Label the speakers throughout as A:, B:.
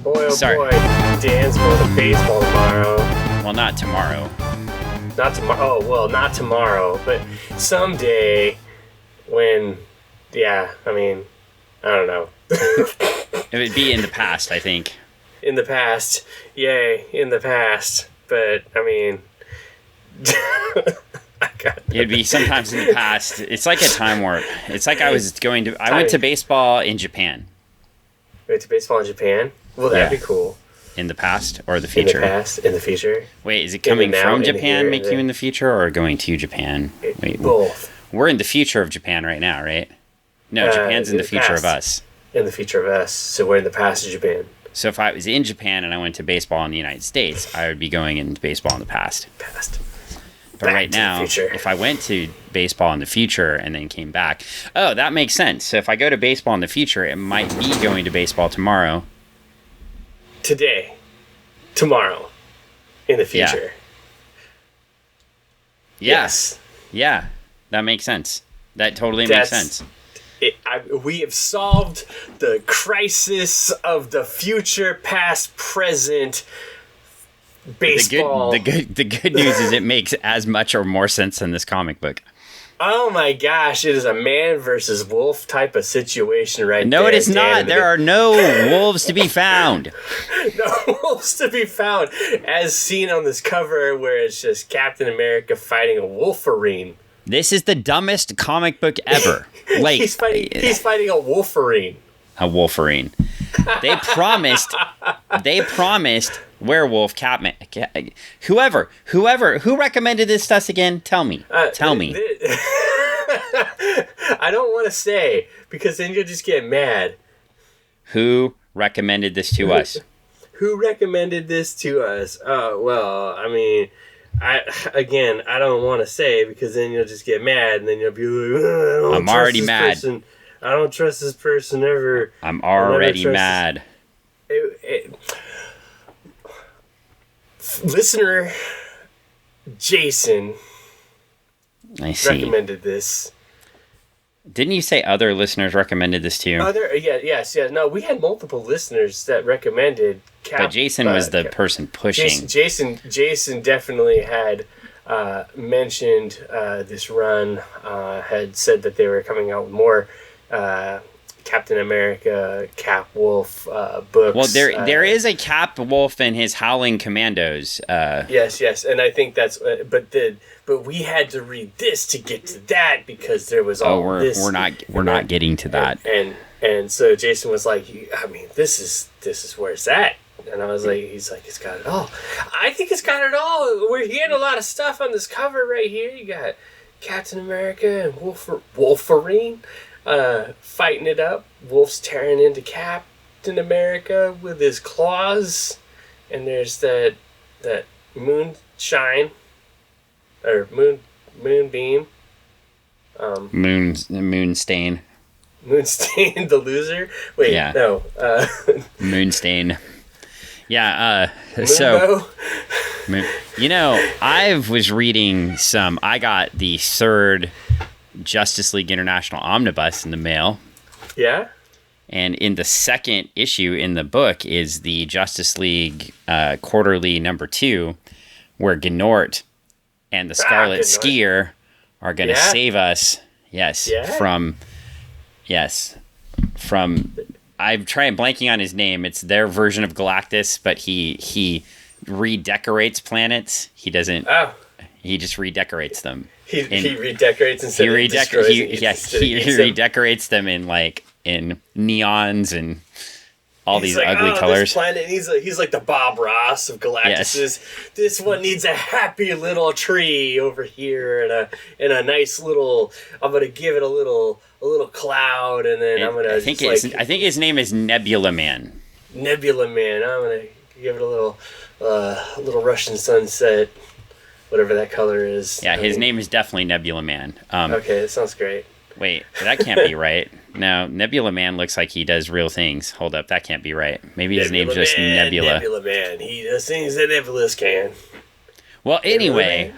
A: Boy, oh
B: Sorry.
A: boy, Dan's going to baseball tomorrow.
B: Well, not tomorrow.
A: Not tomorrow. Oh, well, not tomorrow, but someday when, I don't know.
B: It would be in the past, I think.
A: In the past. Yay, in the past. But,
B: It'd be sometimes in the past. It's like a time warp. It's like I went to baseball in Japan.
A: Went to baseball in Japan? Well, that'd be cool.
B: In the past or the future?
A: In the past, in the future.
B: Wait, is it coming from Japan make you in the future or going to Japan? Wait,
A: both.
B: We're in the future of Japan right now, right? No, Japan's in the future of us.
A: In the future of us. So we're in the past of Japan.
B: So if I was in Japan and I went to baseball in the United States, I would be going into baseball in the past. But right now, if I went to baseball in the future and then came back, that makes sense. So if I go to baseball in the future, it might be going to baseball tomorrow.
A: Today. Tomorrow. In the future.
B: Yeah.
A: Yes.
B: Yeah. That makes sense. That totally makes sense.
A: We have solved the crisis of the future, past, present, baseball.
B: The good news is it makes as much or more sense than this comic book.
A: Oh my gosh, it is a man versus wolf type of situation right
B: there.
A: No,
B: it is not. There are no wolves to be found.
A: No wolves to be found, as seen on this cover where it's just Captain America fighting a Wolverine.
B: This is the dumbest comic book ever. Like
A: he's fighting a Wolverine.
B: A Wolverine. They promised werewolf whoever who recommended this to us again. Tell me.
A: I don't want to say because then you'll just get mad.
B: Who recommended this to us?
A: Who recommended this to us? Well, I don't want to say because then you'll just get mad and then you'll be like,
B: I'm already mad.
A: I don't trust this person ever.
B: I'm already mad.
A: Listener Jason recommended this.
B: Didn't you say other listeners recommended this to you?
A: Yes. No, we had multiple listeners that recommended.
B: But Jason was the person pushing.
A: Jason definitely had mentioned this run. Had said that they were coming out with more Captain America, Cap Wolf books.
B: Well, there is a Cap Wolf and his Howling Commandos.
A: Yes, and I think that's. But we had to read this to get to that because there was all this.
B: We're not getting to that.
A: And so Jason was like, this is where it's at. And I was like, he's like, it's got it all. I think it's got it all. He had a lot of stuff on this cover right here. You got Captain America and Wolverine fighting it up. Wolf's tearing into Captain America with his claws. And there's that moonshine or moonbeam.
B: Moonstain.
A: Moonstain, the loser. Wait,
B: yeah.
A: No.
B: Moonstain. Yeah, so, I was reading I got the third Justice League International Omnibus in the mail.
A: Yeah?
B: And in the second issue in the book is the Justice League quarterly number 2, where Gnort and the Scarlet Skier are going to save us, from I'm trying blanking on his name. It's their version of Galactus, but he redecorates planets. He doesn't. Oh. He just redecorates them.
A: He redecorates instead of destroys.
B: He redecorates them in neons and all these ugly colors.
A: This planet, he's like the Bob Ross of Galactus. Yes. This one needs a happy little tree over here and a nice little. I'm gonna give it a little cloud, and then I'm gonna.
B: I think his name is Nebula Man.
A: Nebula Man. I'm gonna give it a little Russian sunset, whatever that color is.
B: Yeah, his name is definitely Nebula Man.
A: Okay, that sounds great.
B: Wait, that can't be right. No, Nebula Man looks like he does real things. Hold up, that can't be right. Maybe his name's just Nebula.
A: Nebula Man. He does things that Nebulas can.
B: Well, anyway,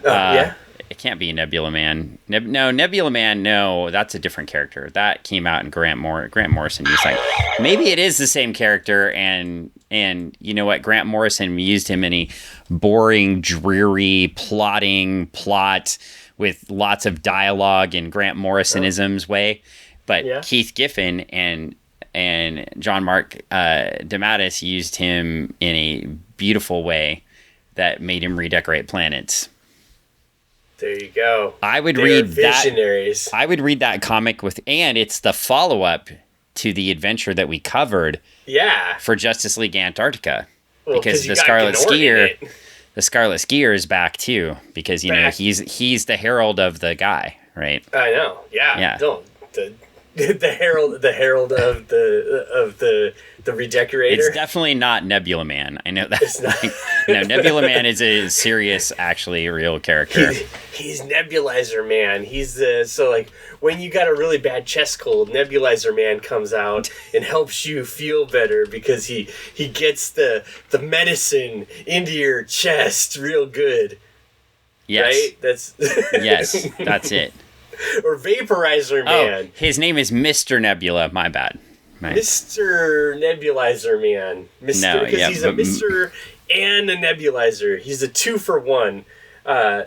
B: it can't be Nebula Man. Nebula Man, no, that's a different character. That came out in Grant Morrison. He's like, maybe it is the same character, and And you know what? Grant Morrison used him in a boring, dreary, plotting plot with lots of dialogue in Grant Morrisonism's way. But Keith Giffen and John Mark DeMatteis used him in a beautiful way that made him redecorate planets.
A: There you go.
B: I would read that comic and it's the follow-up to the adventure that we covered.
A: Yeah.
B: For Justice League Antarctica, because the Scarlet Skier is back too, because you know he's the herald of the guy, right?
A: I know. Yeah. The herald of the redecorator.
B: It's definitely not Nebula Man. I know that. It's not. No, Nebula Man is a serious, actually real character.
A: He's Nebulizer Man. He's so like when you got a really bad chest cold, Nebulizer Man comes out and helps you feel better because he gets the medicine into your chest real good.
B: Yes.
A: Right?
B: That's it.
A: Or Vaporizer Man.
B: Oh, his name is Mr. Nebula. My bad. Right.
A: Mr. Nebulizer Man. He's a Mr. and a nebulizer. He's a 2-for-1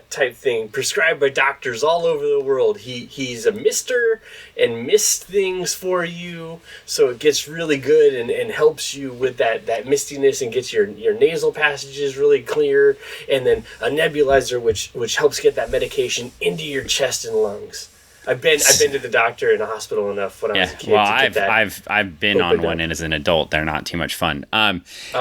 A: type thing, prescribed by doctors all over the world. He's a mister and mist things for you, so it gets really good and helps you with that mistiness and gets your nasal passages really clear. And then a nebulizer which helps get that medication into your chest and lungs. I've been to the doctor in a hospital enough when I was a kid.
B: Well, I've been on one, and as an adult, they're not too much fun.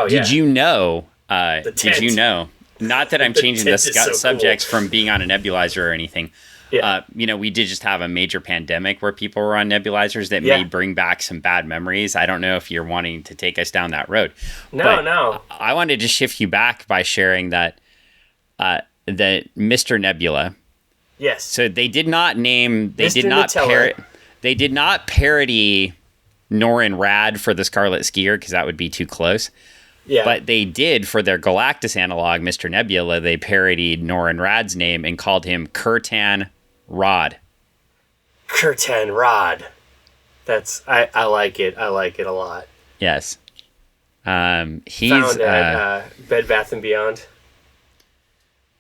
B: Did you know? Did you know? Not that I'm changing the subjects from being on a nebulizer or anything. Yeah. We did just have a major pandemic where people were on nebulizers that may bring back some bad memories. I don't know if you're wanting to take us down that road.
A: No.
B: I wanted to shift you back by sharing that Mr. Nebula.
A: Yes.
B: So they did not parody Norrin Rad for the Scarlet Skier because that would be too close. Yeah. But they did for their Galactus analog, Mr. Nebula. They parodied Norrin Rad's name and called him Kurtan Rod.
A: Kurtan Rod. I like it. I like it a lot.
B: Yes. He's
A: found at Bed Bath & Beyond.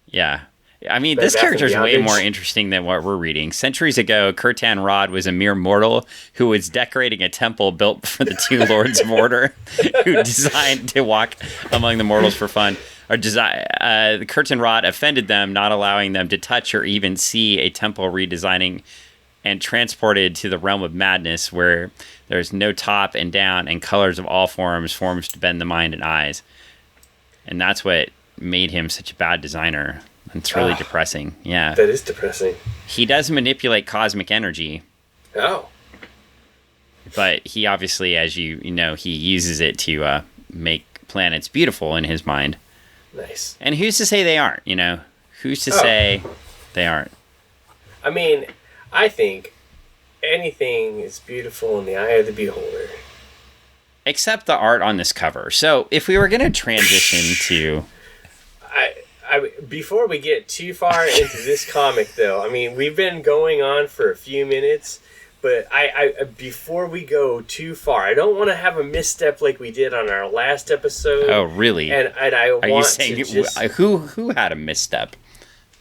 B: Yeah. I mean, this character is way more interesting than what we're reading. Centuries ago, Kurtan Rod was a mere mortal who was decorating a temple built for the two lords of order, who designed to walk among the mortals for fun. Kurtan Rod offended them, not allowing them to touch or even see a temple redesigning and transported to the realm of madness, where there's no top and down and colors of all forms to bend the mind and eyes. And that's what made him such a bad designer. It's really depressing. Yeah.
A: That is depressing.
B: He does manipulate cosmic energy.
A: Oh.
B: But he obviously, as you know, he uses it to make planets beautiful in his mind.
A: Nice.
B: And who's to say they aren't, Who's to say they aren't?
A: I mean, I think anything is beautiful in the eye of the beholder.
B: Except the art on this cover. So if we were going to transition to...
A: before we get too far into this comic, though, I mean, we've been going on for a few minutes, but before we go too far, I don't want to have a misstep like we did on our last episode.
B: Oh, really?
A: And I want you saying to just...
B: Who had a misstep?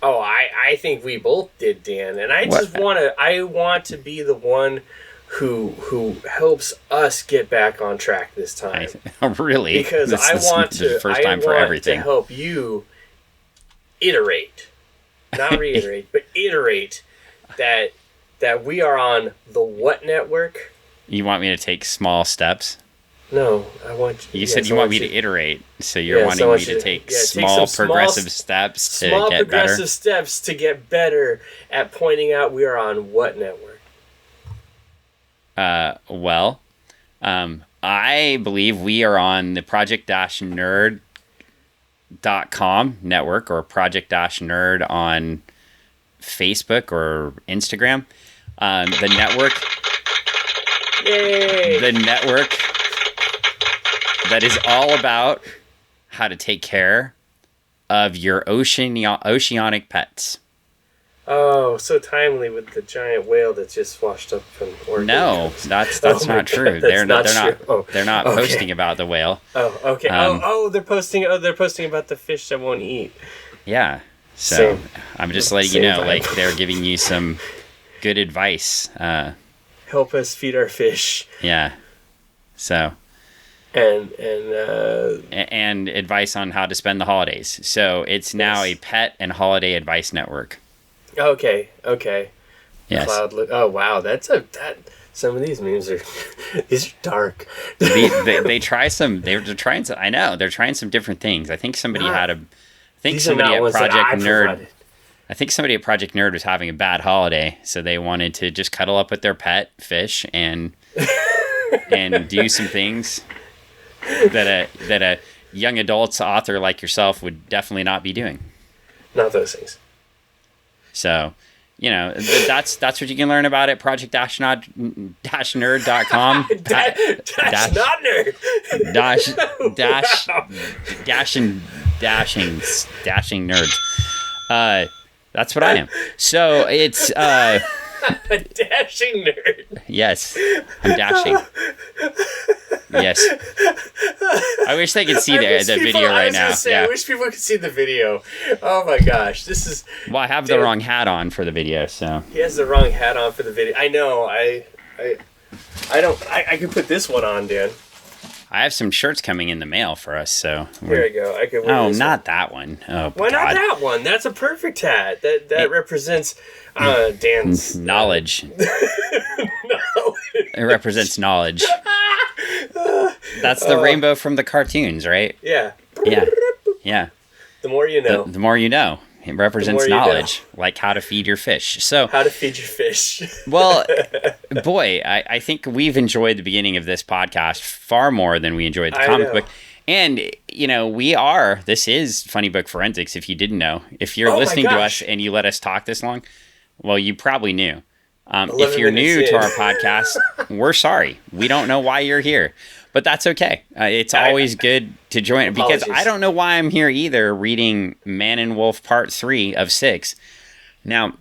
A: Oh, I think we both did, Dan, and I want to be the one who helps us get back on track this time.
B: Really?
A: Because I want to help you iterate, not reiterate, but iterate that we are on the what network?
B: You want me to take small steps?
A: No, I want you.
B: You said you want me to iterate, so you're wanting me to take small progressive steps to get better? Small
A: steps to get better at pointing out we are on what network?
B: I believe we are on the Project-Nerd.com network, or Project-Nerd on Facebook or Instagram. The network.
A: Yay!
B: The network that is all about how to take care of your oceanic pets.
A: Oh, so timely with the giant whale that just washed up from Oregon.
B: No, that's not true. They're not posting about the whale.
A: Oh, okay. They're posting about the fish that won't eat.
B: Yeah. So
A: Same.
B: I'm just letting you know,
A: vibe.
B: like, they're giving you some good advice.
A: Help us feed our fish.
B: Yeah. So.
A: And
B: advice on how to spend the holidays. So it's now a pet and holiday advice network.
A: Okay.
B: Yes.
A: Oh wow, some of these memes are these are dark.
B: they try some. They're trying some. I know they're trying some different things. I think somebody at Project Nerd. I think somebody at Project Nerd was having a bad holiday, so they wanted to just cuddle up with their pet fish and do some things that a young adults author like yourself would definitely not be doing.
A: Not those things.
B: So, that's what you can learn about at project-nerd.com.
A: Not nerd.
B: Dashing nerds. That's what I am. So it's
A: a dashing nerd.
B: Yes, I'm dashing. Yes. I wish they could see the video right now.
A: I wish people could see the video. Oh my gosh, this is.
B: Well, I have the wrong hat on for the video, so.
A: He has the wrong hat on for the video. I know. I could put this one on, Dan.
B: I have some shirts coming in the mail for us, so.
A: There you go. I could. Wear
B: not that one. Oh,
A: why not that one? That's a perfect hat. That represents Dan's
B: knowledge. It represents knowledge. That's the rainbow from the cartoons, right?
A: Yeah.
B: Yeah.
A: The more you know.
B: The more you know. It represents knowledge, like how to feed your fish. So
A: how to feed your fish.
B: Well, boy, I think we've enjoyed the beginning of this podcast far more than we enjoyed the comic book. And, this is Funny Book Forensics, if you didn't know. If you're listening to us and you let us talk this long, well, you probably knew. If you're new to our podcast, we're sorry. We don't know why you're here. But that's okay. It's always good to join because I don't know why I'm here either reading Man and Wolf Part 3 of 6. Now,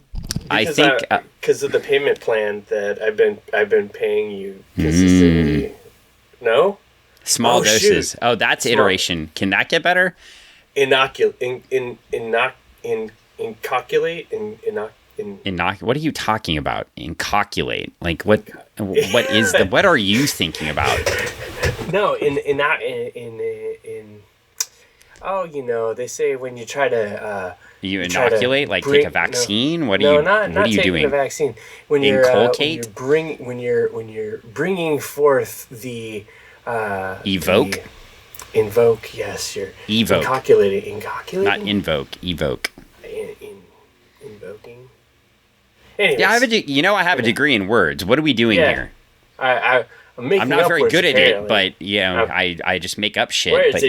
B: I think
A: because of the payment plan that I've been paying you consistently. No?
B: Small doses. Shoot. Oh, that's iteration. Can that get better?
A: What
B: are you talking about? Incalculate. Like what are you thinking about?
A: No, they say when you try to
B: you inoculate, like take a vaccine. What are you
A: taking
B: doing?
A: A vaccine. When
B: inculcate,
A: when you're bringing forth the
B: evoke.
A: Invoke, yes, you're
B: evoke.
A: Incalculating,
B: not invoke. Evoke.
A: Invoking. Anyways,
B: yeah, I have a degree in words. What are we doing here? I'm not very good at it, but I just make up shit.
A: Where does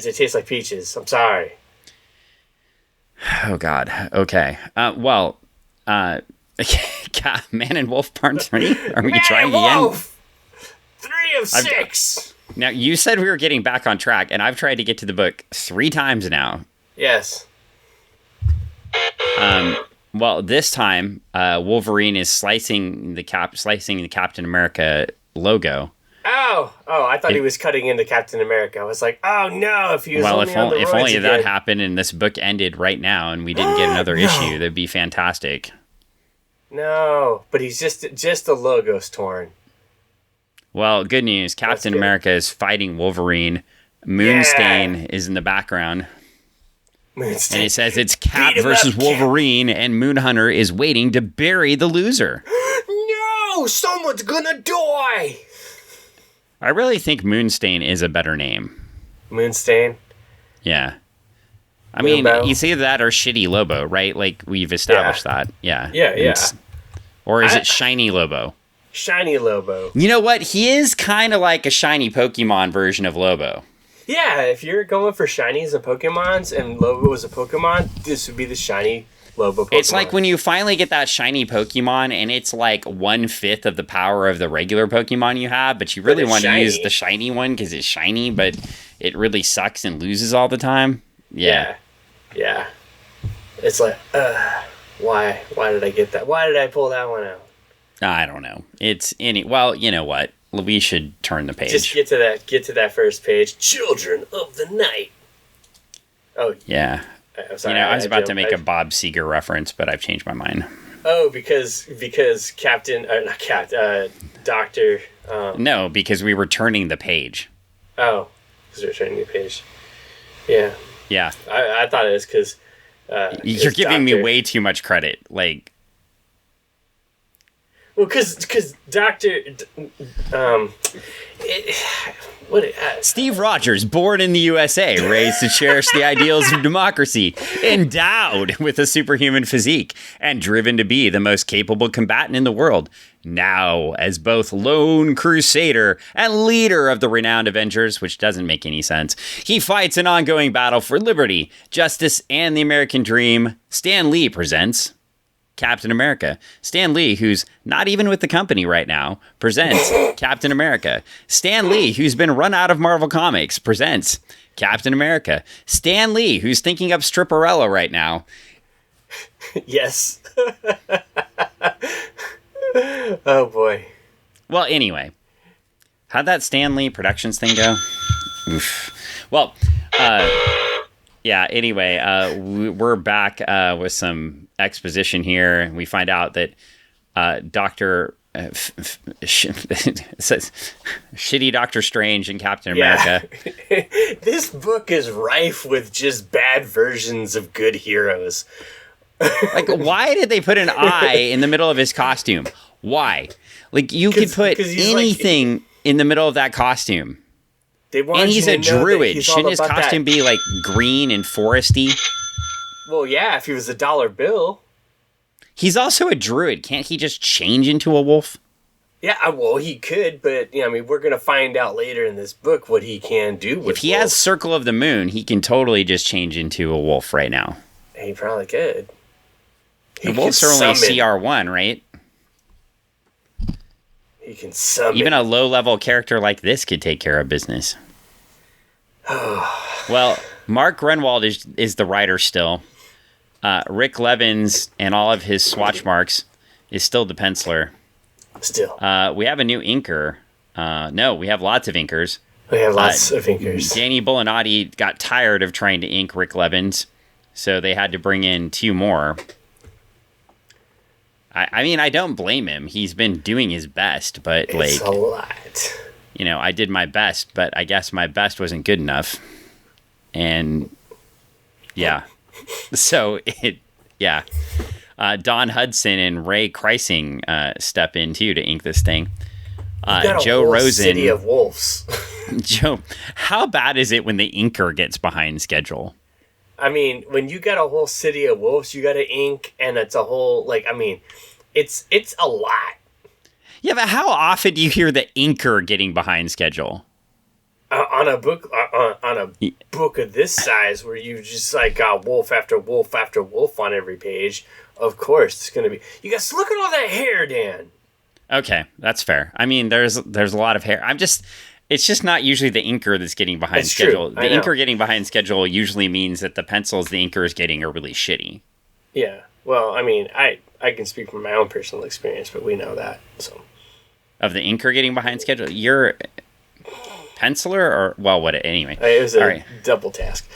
A: it taste like peaches? I'm sorry.
B: Oh God. Okay. Man and Wolf Part 3. Are we trying again?
A: 3 of 6.
B: Now you said we were getting back on track, and I've tried to get to the book 3 times now.
A: Yes.
B: Well, this time Wolverine is slicing the Captain America logo.
A: Oh! I thought he was cutting into Captain America. I was like, oh no! If he was
B: if only that happened and this book ended right now and we didn't get another issue, that'd be fantastic.
A: No, but he's just the logo's torn.
B: Well, good news. Captain America is fighting Wolverine. Moonstain is in the background. Moonstain. And it says it's Cap versus Wolverine, and Moonhunter is waiting to bury the loser.
A: No! Someone's gonna die!
B: I really think Moonstain is a better name.
A: Moonstain?
B: Yeah. I mean, it's either that or Shitty Lobo, right? Like, we've established that. Yeah.
A: Yeah.
B: Or is it Shiny Lobo?
A: Shiny Lobo.
B: You know what? He is kind of like a shiny Pokemon version of Lobo.
A: Yeah, if you're going for shinies and Pokemons and Lobo is a Pokemon, this would be the shiny Lobo Pokemon.
B: It's like when you finally get that shiny Pokemon and it's like 1/5 of the power of the regular Pokemon you have, but you really want to use the shiny one because it's shiny, but it really sucks and loses all the time. Yeah.
A: It's like, Why did I get that? Why did I pull that one out?
B: I don't know. Well, you know what? We should turn the page.
A: Just get to that first page. Children of the Night. Oh
B: yeah.
A: I'm sorry.
B: I was about to make a Bob Seger reference, but I've changed my mind.
A: Oh, because Doctor.
B: No, because we were turning the page.
A: Oh, because we're turning the page. Yeah.
B: Yeah.
A: I thought it was because.
B: You're giving me way too much credit. Like.
A: Well, because Doctor.
B: Steve Rogers, born in the USA, raised to cherish the ideals of democracy, endowed with a superhuman physique, and driven to be the most capable combatant in the world. Now, as both lone crusader and leader of the renowned Avengers, which doesn't make any sense, he fights an ongoing battle for liberty, justice, and the American dream. Stan Lee presents Captain America. Stan Lee, who's not even with the company right now, presents Captain America. Stan Lee, who's been run out of Marvel Comics, presents Captain America. Stan Lee, who's thinking up Stripperella right now.
A: Yes. Oh, boy.
B: Well, anyway. How'd that Stan Lee Productions thing go? Oof. Well, yeah, anyway, we're back with some exposition here. We find out that Dr. Shitty Doctor Strange and Captain America.
A: This book is rife with just bad versions of good heroes.
B: Like, why did they put an eye in the middle of his costume? Why? Like, you could put anything in the middle of that costume. And he's a druid. Shouldn't his costume be like green and foresty?
A: Well, yeah, if he was a dollar bill.
B: He's also a druid. Can't he just change into a wolf?
A: Yeah, well, he could, but I mean, we're gonna find out later in this book what he can do with
B: If he has Circle of the Moon, he can totally just change into a wolf right now.
A: He probably could.
B: The wolves are only CR1, right?
A: He can summon.
B: Even a low-level character like this could take care of business. Well, Mark Gruenwald is the writer still. Rick Levins and all of his swatch marks is still the penciler.
A: Still.
B: We have a new inker. No, we have lots of inkers.
A: We have lots of inkers.
B: Danny Bulanadi got tired of trying to ink Rick Levins, so they had to bring in 2 more. I mean, I don't blame him. He's been doing his best, but
A: it's a lot.
B: I did my best, but I guess my best wasn't good enough. And yeah. So Don Hudson and Ray Kryssing step in too to ink this thing. Joe Rosen,
A: city of wolves.
B: Joe, how bad is it when the inker gets behind schedule?
A: I mean, when you got a whole city of wolves, you got to ink, and it's a whole it's a lot.
B: Yeah, but how often do you hear the inker getting behind schedule?
A: On a book of this size, where you just got wolf after wolf after wolf on every page, of course it's gonna be. You guys, look at all that hair, Dan.
B: Okay, that's fair. I mean, there's a lot of hair. It's just not usually the inker that's getting behind schedule. The inker getting behind schedule usually means that the pencils the inker is getting are really shitty.
A: Yeah. Well, I mean, I can speak from my own personal experience, but we know that. So,
B: of the inker getting behind schedule, you're penciler or anyway.
A: It was a double task.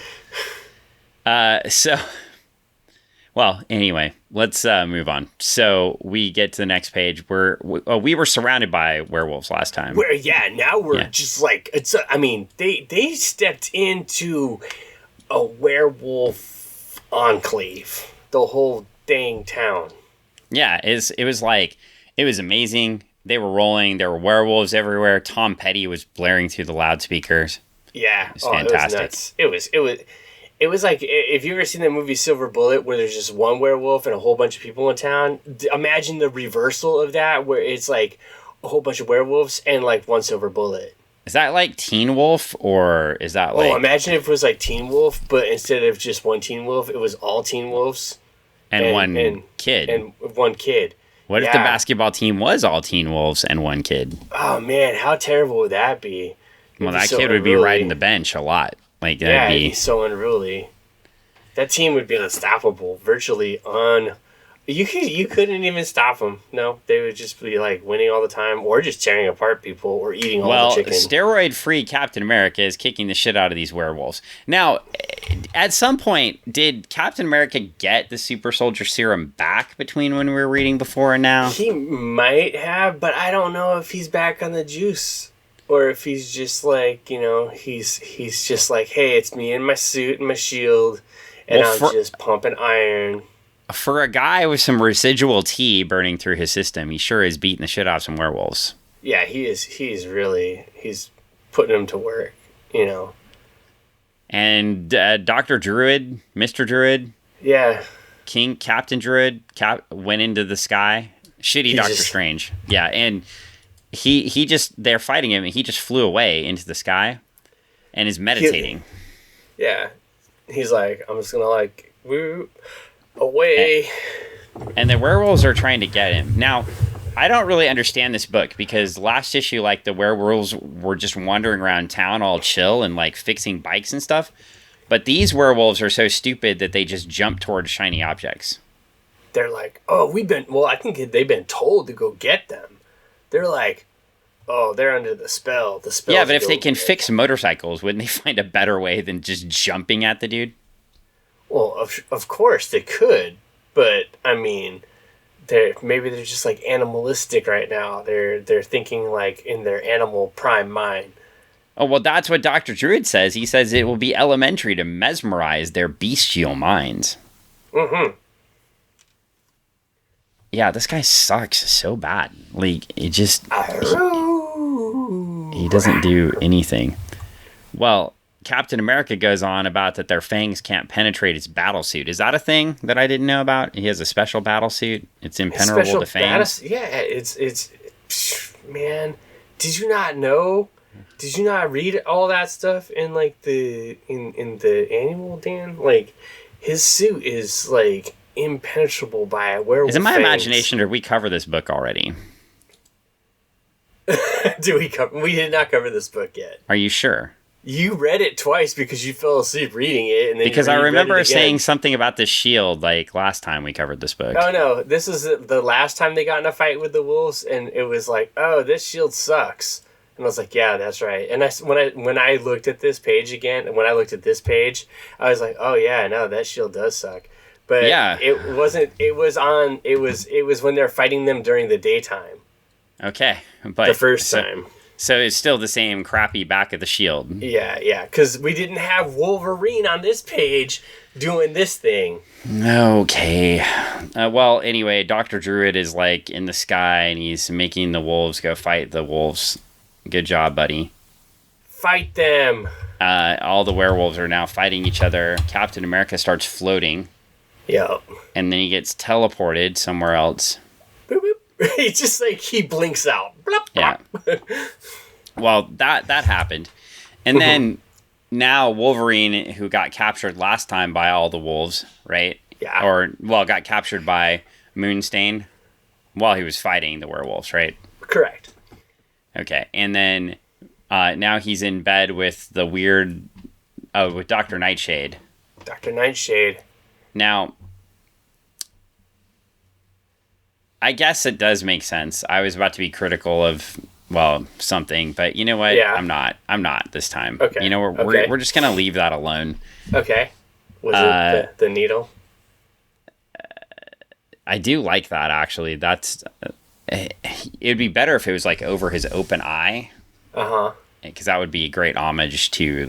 B: Anyway, let's move on. So we get to the next page where we were surrounded by werewolves last time.
A: Now we're just they stepped into a werewolf enclave. The whole dang town. Yeah,
B: it was amazing. They were rolling. There were werewolves everywhere. Tom Petty was blaring through the loudspeakers.
A: Yeah,
B: it was fantastic.
A: It was nuts. It was like, if you ever seen the movie Silver Bullet, where there's just one werewolf and a whole bunch of people in town. Imagine the reversal of that, where it's like a whole bunch of werewolves and like one silver bullet.
B: Is that like Teen Wolf, or is that like...
A: Oh, imagine if it was like Teen Wolf, but instead of just one Teen Wolf, it was all Teen Wolves.
B: And one kid.
A: And one kid.
B: What if the basketball team was all Teen Wolves and one kid?
A: Oh, man, how terrible would that be?
B: Well, that kid would be riding the bench a lot. Like, that'd be
A: so unruly. That team would be unstoppable, virtually You couldn't even stop them. No, they would just be like winning all the time, or just tearing apart people, or eating all the chicken.
B: Steroid-free Captain America is kicking the shit out of these werewolves. Now, at some point, did Captain America get the super soldier serum back between when we were reading before and now?
A: He might have, but I don't know if he's back on the juice, or if he's just like, he's just like, hey, it's me in my suit and my shield, and I'm just pumping iron.
B: For a guy with some residual tea burning through his system, he sure is beating the shit out of some werewolves.
A: Yeah, he is. He's putting them to work,
B: And Dr. Druid, Mr. Druid,
A: yeah,
B: Captain Druid, went into the sky. Shitty Doctor Strange. Yeah, and they're fighting him, and he just flew away into the sky, and is meditating.
A: He's like, I'm just gonna woo away.
B: And the werewolves are trying to get him. Now, I don't really understand this book, because last issue, the werewolves were just wandering around town all chill and fixing bikes and stuff. But these werewolves are so stupid that they just jump towards shiny objects.
A: They're like, oh, I think they've been told to go get them. They're like, oh, they're under the spell. The spell.
B: Yeah, but if they can fix motorcycles, wouldn't they find a better way than just jumping at the dude?
A: Well, of course they could, but I mean, maybe they're just animalistic right now. They're thinking in their animal prime mind.
B: Oh, well, that's what Dr. Druid says. He says it will be elementary to mesmerize their bestial minds.
A: Mm-hmm.
B: Yeah, this guy sucks so bad. It just... He doesn't do anything. Well, Captain America goes on about that their fangs can't penetrate his battle suit. Is that a thing that I didn't know about? He has a special battle suit. It's impenetrable to fangs.
A: Yeah, it's man. Did you not know? Did you not read all that stuff in the annual, Dan? His suit is impenetrable by a werewolf.
B: Is it my imagination, or did we cover this book already?
A: We did not cover this book yet.
B: Are you sure?
A: You read it twice because you fell asleep reading it, and then
B: because I remember saying something about the shield last time we covered this book.
A: Oh no, this is the last time they got in a fight with the wolves, and it was oh, this shield sucks. And I was like, yeah, that's right. And when I looked at this page again, and when I looked at this page, I was like, oh yeah, no, that shield does suck. But yeah, it wasn't. It was when they're fighting them during the daytime.
B: Okay, but
A: the first time.
B: So it's still the same crappy back of the shield.
A: Yeah, because we didn't have Wolverine on this page doing this thing.
B: Okay. Well, anyway, Dr. Druid is in the sky, and he's making the wolves go fight the wolves. Good job, buddy.
A: Fight them.
B: All the werewolves are now fighting each other. Captain America starts floating.
A: Yep.
B: And then he gets teleported somewhere else.
A: Boop, boop. He just he blinks out. Blop,
B: blop. Yeah. Well, that happened. And then now Wolverine, who got captured last time by all the wolves, right?
A: Yeah.
B: Got captured by Moonstain while he was fighting the werewolves, right?
A: Correct.
B: Okay. And then now he's in bed with the weird... with Dr. Nightshade.
A: Dr. Nightshade.
B: Now... I guess it does make sense. I was about to be critical of, something, but you know what?
A: Yeah.
B: I'm not this time.
A: Okay.
B: We're just going to leave that alone.
A: Okay. Was it the needle?
B: I do like that, actually. That's... it'd be better if it was, over his open eye.
A: Uh-huh.
B: Because that would be a great homage to,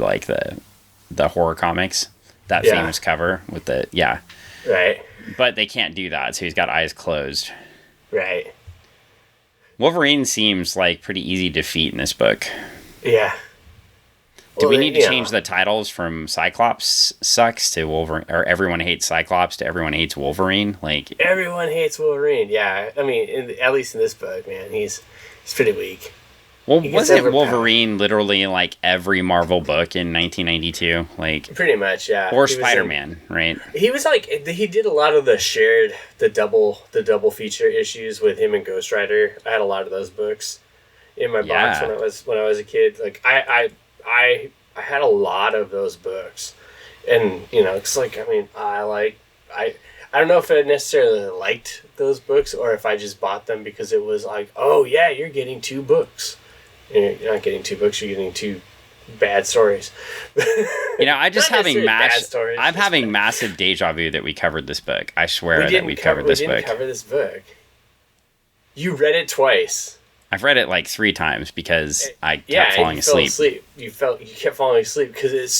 B: the horror comics. That famous cover with the... Yeah.
A: Right.
B: But they can't do that, so he's got eyes closed.
A: Right.
B: Wolverine seems pretty easy to defeat in this book.
A: Yeah.
B: Do we need to change the titles from Cyclops sucks to Wolverine, or Everyone Hates Cyclops to Everyone Hates Wolverine?
A: Everyone hates Wolverine. Yeah, I mean, at least in this book, man, he's pretty weak.
B: Well, wasn't Wolverine literally every Marvel book in 1992?
A: Pretty much, yeah.
B: Or Spider-Man, right?
A: He was he did a lot of the double feature issues with him and Ghost Rider. I had a lot of those books in my box when I was a kid. I had a lot of those books, and it's I don't know if I necessarily liked those books or if I just bought them because it was like, oh yeah, you're getting 2 books. And you're not getting 2 books, you're getting 2 bad stories.
B: I just I'm having massive deja vu that we covered this book. I swear that we covered this book.
A: We didn't cover this book. You read it twice.
B: I've read it like 3 times because I kept falling asleep.
A: You kept falling asleep because it's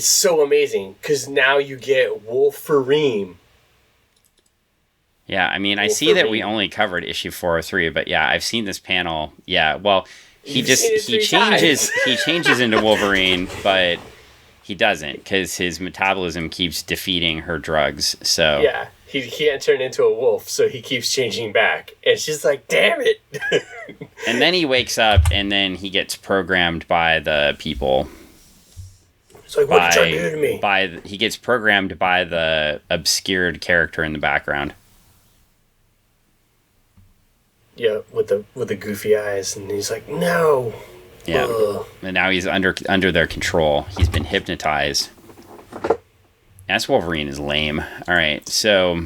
A: so amazing because now you get Wolverine.
B: Yeah, I mean, I see that we only covered issue 403, but yeah, I've seen this panel. Yeah, well, he changes into Wolverine, but he doesn't because his metabolism keeps defeating her drugs. So
A: yeah, he can't turn into a wolf, so he keeps changing back. And it's just like, damn it.
B: And then he wakes up, and then he gets programmed by the people.
A: It's like, what did you do to me?
B: He gets programmed by the obscured character in the background.
A: Yeah, with the goofy eyes, and he's like, no.
B: Yeah, and now he's under their control. He's been hypnotized. That's Wolverine is lame. All right, so,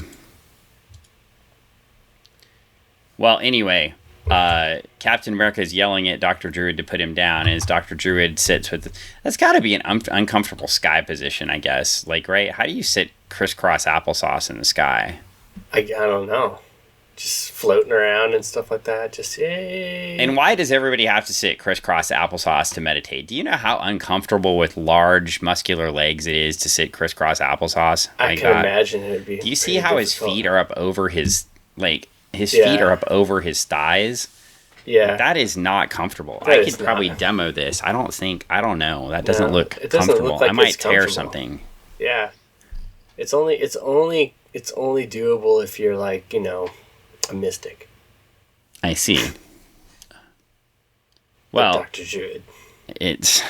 B: well, anyway, Captain America is yelling at Dr. Druid to put him down, as Dr. Druid sits with. That's got to be an uncomfortable sky position, I guess. Like, right? How do you sit crisscross applesauce in the sky?
A: I don't know. Just floating around and stuff like that. Just yay.
B: And why does everybody have to sit crisscross applesauce to meditate? Do you know how uncomfortable with large muscular legs it is to sit crisscross applesauce?
A: I can imagine it'd be.
B: Do you see how his feet are up over his feet are up over his thighs?
A: Yeah.
B: That is not comfortable. I could probably demo this. I don't know. That doesn't look comfortable. Look like I might tear something.
A: Yeah. It's only doable if you're like, a mystic.
B: I see. Well,
A: like Dr. Druid.
B: It's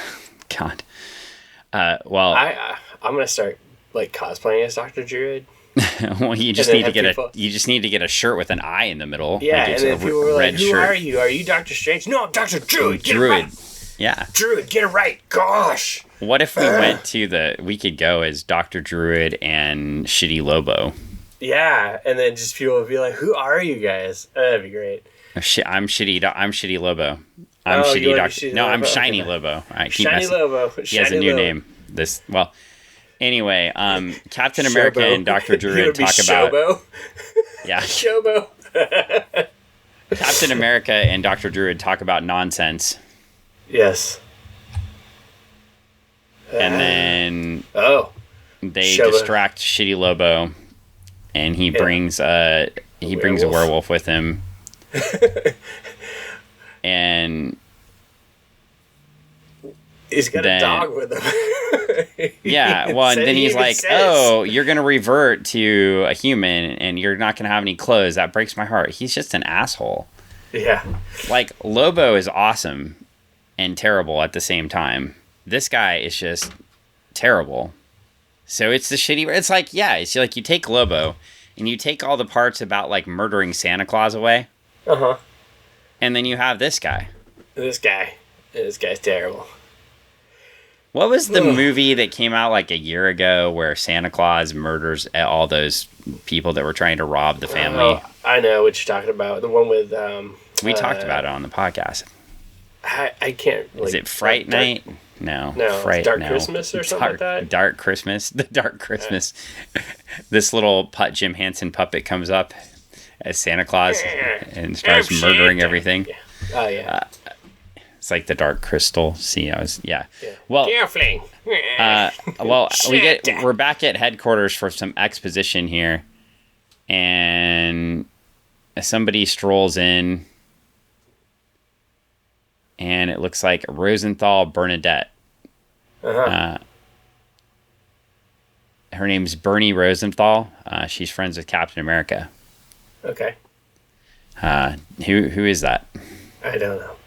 B: God. Well,
A: I'm gonna start like cosplaying as Dr. Druid.
B: Well, you just need to get a shirt with an eye in the middle.
A: Yeah, like and then people were like, "Who are you? Are you Doctor Strange?" No, I'm Dr. Druid. Get it right.
B: Yeah,
A: Druid, get it right. Gosh.
B: What if we could go as Dr. Druid and Shitty Lobo?
A: Yeah, and then just people would be like, "Who are you guys?" That'd be great.
B: I'm Shitty Lobo. I'm Shitty Doctor. No, I'm Shiny Lobo.
A: Shiny Lobo.
B: He has a new name. Anyway, Captain America and Dr. Druid talk about.
A: Shobo?
B: Yeah.
A: Shobo.
B: Captain America and Dr. Druid talk about nonsense.
A: Yes.
B: And then they
A: Shobo.
B: distract Shitty Lobo. And he brings a werewolf with him. And
A: he's got a dog with him.
B: Yeah, well, and then he's like, "Oh, you're going to revert to a human and you're not going to have any clothes. That breaks my heart." He's just an asshole.
A: Yeah.
B: Like, Lobo is awesome and terrible at the same time. This guy is just terrible. So it's it's like you take Lobo and you take all the parts about like murdering Santa Claus away.
A: Uh-huh.
B: And then you have this guy.
A: This guy's terrible.
B: What was the movie that came out like a year ago where Santa Claus murders all those people that were trying to rob the family?
A: Oh, I know what you're talking about. The one with
B: we talked about it on the podcast.
A: I can't.
B: Is it Fright Night? No,
A: Dark Christmas or something like that?
B: Dark Christmas. The Dark Christmas. This little Jim Henson puppet comes up as Santa Claus and starts murdering everything.
A: Yeah. Oh, yeah.
B: It's like the Dark Crystal. See, Well,
A: carefully.
B: We're back at headquarters for some exposition here, and somebody strolls in. And it looks like Rosenthal Bernadette.
A: Uh-huh.
B: Her name's Bernie Rosenthal. She's friends with Captain America.
A: Okay.
B: Who is that?
A: I don't know.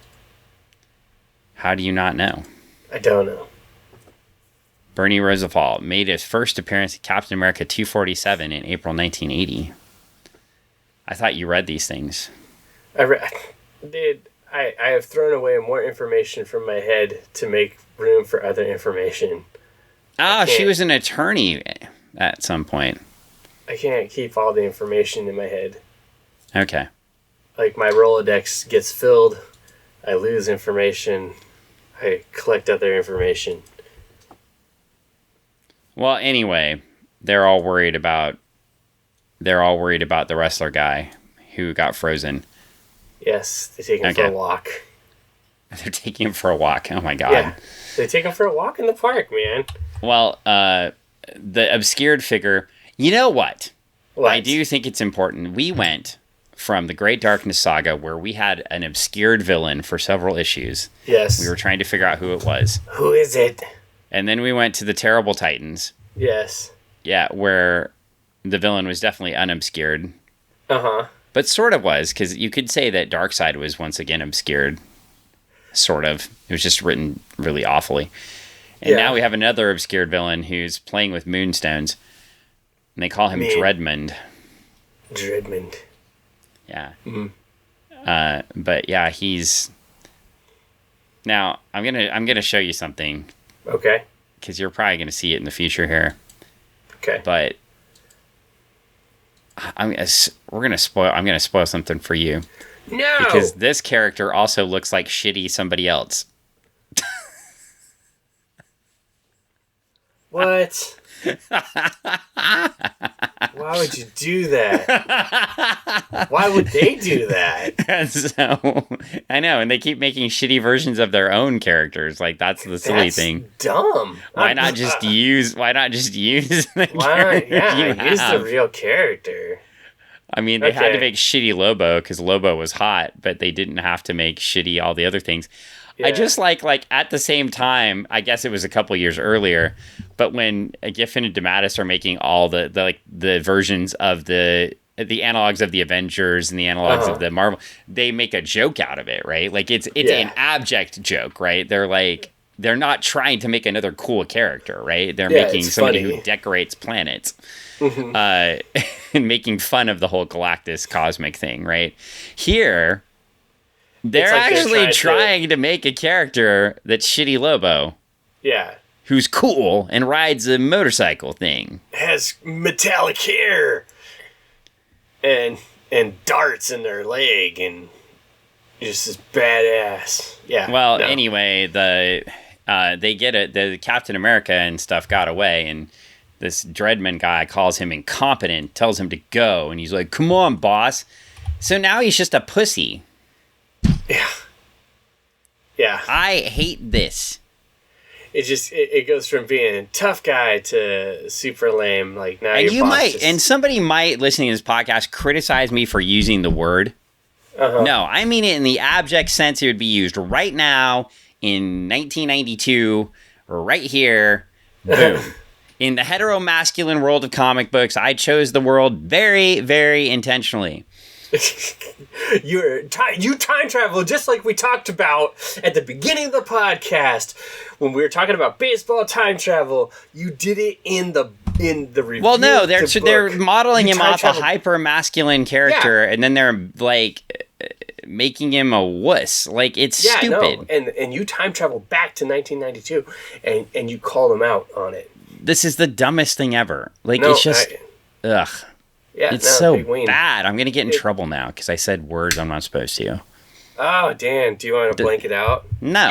B: How do you not know?
A: I don't know.
B: Bernie Rosenthal made his first appearance at Captain America 247 in April 1980. I thought you read these things.
A: I have thrown away more information from my head to make room for other information.
B: She was an attorney. at some point.
A: I can't keep all the information in my head.
B: Okay.
A: Like, my Rolodex gets filled, I lose information, I collect other information.
B: Well, anyway, they're all worried about the wrestler guy who got frozen.
A: Yes, they take him for a walk.
B: They're taking him for a walk. Oh my god.
A: Yeah, they take him for a walk in the park, man.
B: Well, the obscured figure. You know what? I do think it's important. We went from the Great Darkness Saga, where we had an obscured villain for several issues.
A: Yes.
B: We were trying to figure out who it was.
A: Who is it?
B: And then we went to the Terrible Titans.
A: Yes.
B: Yeah, where the villain was definitely unobscured.
A: Uh-huh.
B: But sort of was, because you could say that Darkseid was once again obscured. Sort of. It was just written really awfully. And now we have another obscured villain who's playing with moonstones. And they call him Dreadmond.
A: Dreadmond.
B: Yeah. Mm-hmm. But yeah, he's... Now, I'm gonna show you something.
A: Okay.
B: Because you're probably gonna see it in the future here.
A: Okay.
B: But I'm gonna spoil something for you.
A: No.
B: Because this character also looks like shitty somebody else.
A: What? Why would you do that? Why would they do that?
B: And so, I know, and they keep making shitty versions of their own characters. Like, that's the silly thing.
A: Dumb.
B: Why not just use the character
A: use the real character.
B: I mean, they had to make shitty Lobo because Lobo was hot, but they didn't have to make shitty all the other things. Yeah. I just like at the same time, I guess it was a couple years earlier, but when Giffen and DeMatteis are making all the versions of the analogs of the Avengers and the analogs of the Marvel, they make a joke out of it, right? Like it's an abject joke, right? They're not trying to make another cool character, right? They're making somebody who decorates planets. And making fun of the whole Galactus cosmic thing, right? Here, they're actually trying to make a character that's shitty Lobo.
A: Yeah.
B: Who's cool and rides a motorcycle thing.
A: Has metallic hair. And darts in their leg and just this badass. Yeah.
B: Well, anyway, they get it. The Captain America and stuff got away, and this Dreadman guy calls him incompetent, tells him to go, and he's like, "Come on, boss." So now he's just a pussy.
A: Yeah. Yeah.
B: I hate this.
A: It goes from being a tough guy to super lame. Like, now
B: and somebody might, listening to this podcast, criticize me for using the word. No, I mean it in the abject sense it would be used right now in 1992, right here. Boom. In the heteromasculine world of comic books, I chose the world very, very intentionally.
A: You time travel just like we talked about at the beginning of the podcast when we were talking about baseball time travel. You did it in the review.
B: Well, no, they're modeling him off a hyper masculine character, and then they're like making him a wuss. Like, it's stupid.
A: No. And you time travel back to 1992, and you call them out on it.
B: This is the dumbest thing ever. Like, it's just ugh.
A: Yeah,
B: it's so bad. I'm going to get in trouble now because I said words I'm not supposed to.
A: Oh, Dan, do you want to blank it out?
B: No.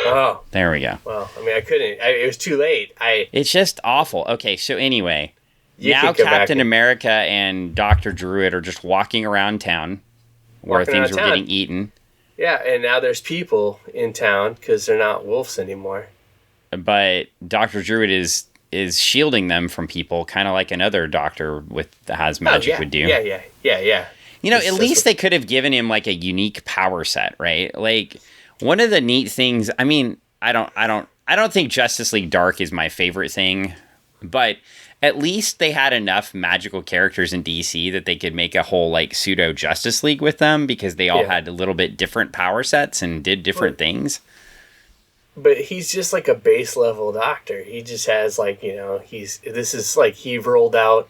A: Oh.
B: There we go.
A: Well, I mean, I couldn't. It was too late.
B: It's just awful. Okay, so anyway, now Captain America and Dr. Druid are just walking around town where things were getting eaten.
A: Yeah, and now there's people in town because they're not wolves anymore.
B: But Dr. Druid is shielding them from people, kind of like another doctor that has magic would do.
A: Yeah.
B: You know, at least they could have given him like a unique power set, right? Like, one of the neat things. I mean, I don't think Justice League Dark is my favorite thing, but at least they had enough magical characters in DC that they could make a whole like pseudo Justice League with them because they all had a little bit different power sets and did different things.
A: But he's just like a base level doctor. He just has like, he rolled out,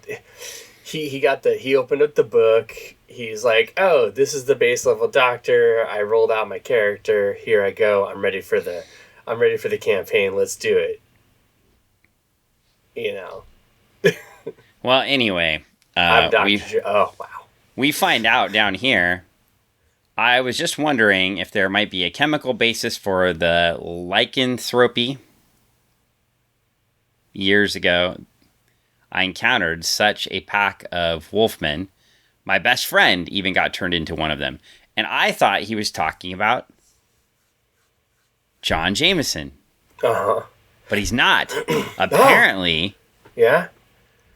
A: he opened up the book. He's like, oh, this is the base level doctor. I rolled out my character. Here I go. I'm ready for the campaign. Let's do it. You know.
B: Well, anyway,
A: I'm Dr. Oh, wow.
B: We find out down here. I was just wondering if there might be a chemical basis for the lycanthropy. Years ago, I encountered such a pack of wolfmen. My best friend even got turned into one of them. And I thought he was talking about John Jameson.
A: Uh-huh.
B: But he's not. Apparently,
A: yeah.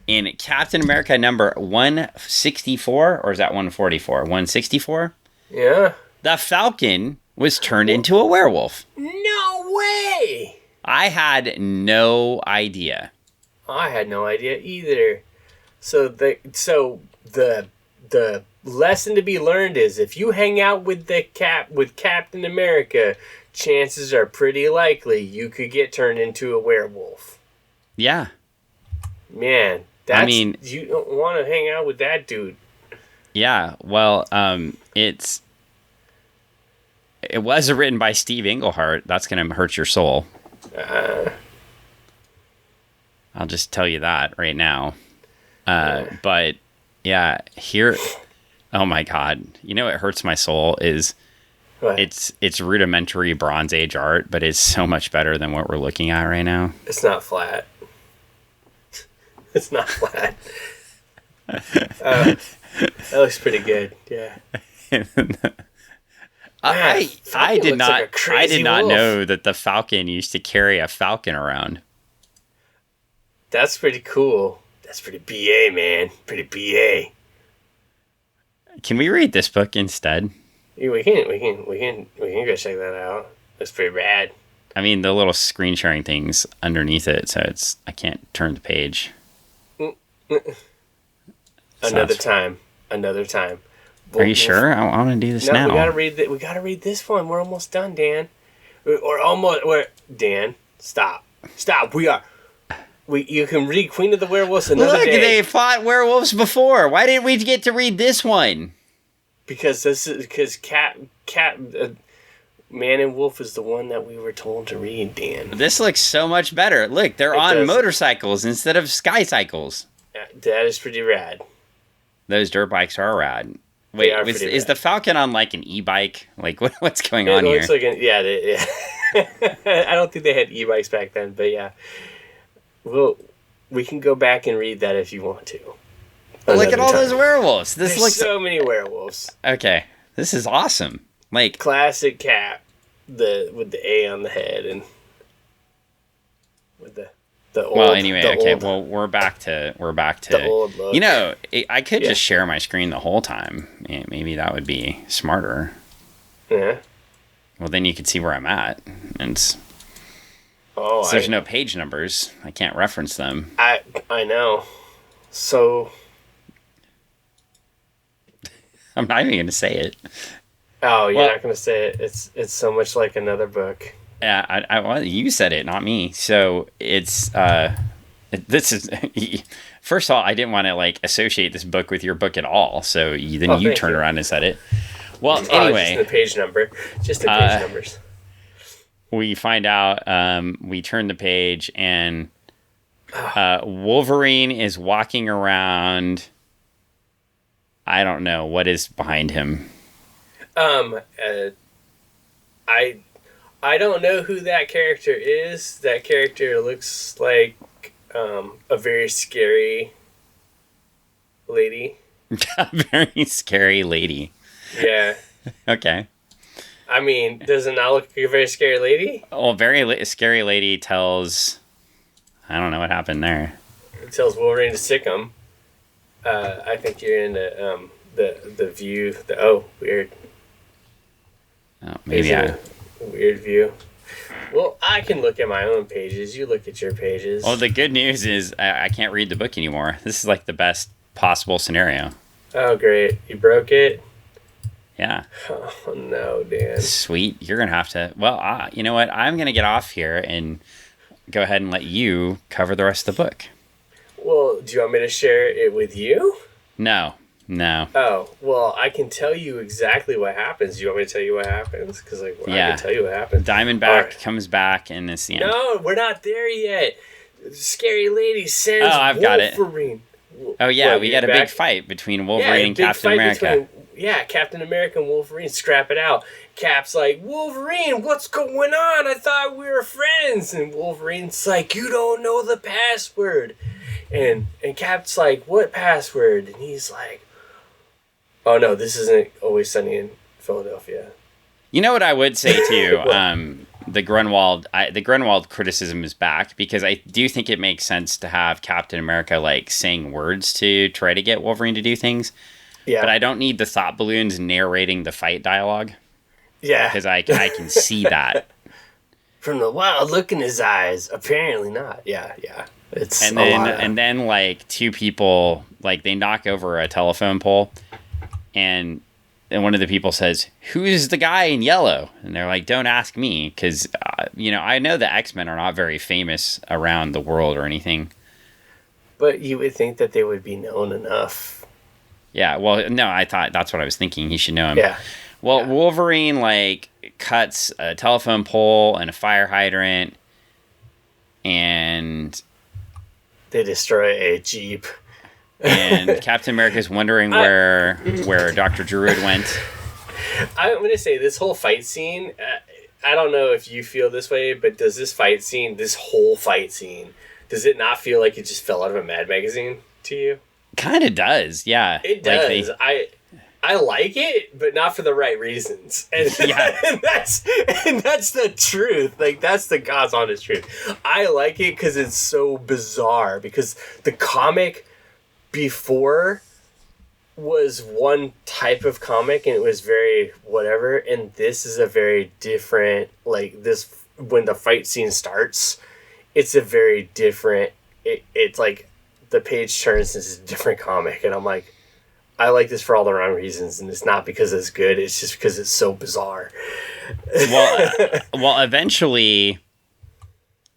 B: In Captain America number 164, or is that 144? 164?
A: Yeah.
B: The Falcon was turned into a werewolf.
A: No way!
B: I had no idea.
A: I had no idea either. So the lesson to be learned is if you hang out with Captain America, chances are pretty likely you could get turned into a werewolf.
B: Yeah.
A: Man, you don't want to hang out with that dude.
B: Yeah, well, it was written by Steve Englehart. That's going to hurt your soul. I'll just tell you that right now. But yeah, here, oh my God, you know what hurts my soul is
A: what?
B: It's rudimentary Bronze Age art, but it's so much better than what we're looking at right now.
A: It's not flat. It's not flat. That looks pretty good. Yeah.
B: I did not
A: wolf.
B: know that the Falcon used to carry a falcon around.
A: That's pretty cool. That's pretty BA, man. Pretty BA.
B: Can we read this book instead?
A: Yeah, we can go check that out. That's pretty rad.
B: I mean, the little screen sharing thing's underneath it, so I can't turn the page.
A: Another time.
B: Are you sure? I want to do this now.
A: We gotta read this one. We're almost done, Dan. Dan, stop. You can read Queen of the Werewolves another day.
B: Look, they fought werewolves before. Why didn't we get to read this one?
A: Because Man and Wolf is the one that we were told to read, Dan.
B: This looks so much better. Look, they're on motorcycles instead of sky cycles.
A: That is pretty rad.
B: Those dirt bikes are rad. Wait, is the Falcon on like an e-bike? Like what's going on here?
A: Looks like yeah. I don't think they had e-bikes back then, but yeah. Well, we can go back and read that if you want to.
B: Look at all those werewolves.
A: There's so many werewolves.
B: Okay, this is awesome. Like
A: classic Cap, with the A on the head and with the old.
B: Well, anyway, okay. Well, we're back to
A: the old look.
B: You know, I could just share my screen the whole time. Maybe that would be smarter.
A: Yeah.
B: Well, then you could see where I'm at, and there's no page numbers. I can't reference them.
A: I know. So
B: I'm not even going to say it.
A: Oh, you're not going to say it. It's so much like another book.
B: Yeah, you said it, not me. So it's this is first of all, I didn't want to like associate this book with your book at all. So you turned around and said it. Well, anyway,
A: just the page number, just the page numbers.
B: We find out. We turn the page and Wolverine is walking around. I don't know what is behind him.
A: I don't know who that character is. That character looks like a very scary lady.
B: A very scary lady.
A: Yeah.
B: Okay.
A: I mean, does it not look like a very scary lady?
B: Oh, scary lady tells... I don't know what happened there.
A: It tells Wolverine to sick him. I think you're in the view. Weird.
B: Oh, maybe
A: weird view. Well, I can look at my own pages. You look at your pages.
B: Well, the good news is I can't read the book anymore. This is like the best possible scenario.
A: Oh, great. You broke it?
B: Yeah.
A: Oh, no, Dan.
B: Sweet. You're going to have to... Well, you know what? I'm going to get off here and go ahead and let you cover the rest of the book.
A: Well, do you want me to share it with you?
B: No.
A: Oh, well, I can tell you exactly what happens. Do you want me to tell you what happens? Because I can tell you what happens.
B: Diamondback comes back and it's the end.
A: No, we're not there yet. Scary lady sends Wolverine.
B: Oh yeah, we got a big fight between Wolverine and Captain America.
A: Captain America and Wolverine scrap it out. Cap's like, Wolverine, what's going on? I thought we were friends. And Wolverine's like, you don't know the password. And Cap's like, what password? And he's like, oh no, this isn't Always Sunny in Philadelphia.
B: You know what I would say too? The Gruenwald criticism is back, because I do think it makes sense to have Captain America like saying words to try to get Wolverine to do things. Yeah. But I don't need the thought balloons narrating the fight dialogue.
A: Yeah.
B: Because I can see that.
A: From the wild look in his eyes, apparently not. Yeah. It's
B: and then like two people, like they knock over a telephone pole, and one of the people says, "Who's the guy in yellow?" And they're like, "Don't ask me," because I know the X-Men are not very famous around the world or anything.
A: But you would think that they would be known enough.
B: Yeah, well, no, I thought that's what I was thinking. He should know him.
A: Yeah.
B: Well, yeah. Wolverine, like, cuts a telephone pole and a fire hydrant, and
A: they destroy a Jeep.
B: And Captain America's wondering where Dr. Druid went.
A: I'm going to say, this whole fight scene, I don't know if you feel this way, but does this whole fight scene, does it not feel like it just fell out of a Mad magazine to you?
B: Kind of does, yeah.
A: It does. I like it, but not for the right reasons. And, and that's the truth. Like, that's the God's honest truth. I like it because it's so bizarre. Because the comic before was one type of comic, and it was very whatever. And this is a very different, like, this, when the fight scene starts, it's a very different, it's like, the page turns into a different comic, and I'm like, I like this for all the wrong reasons, and it's not because it's good, it's just because it's so bizarre.
B: Well, eventually,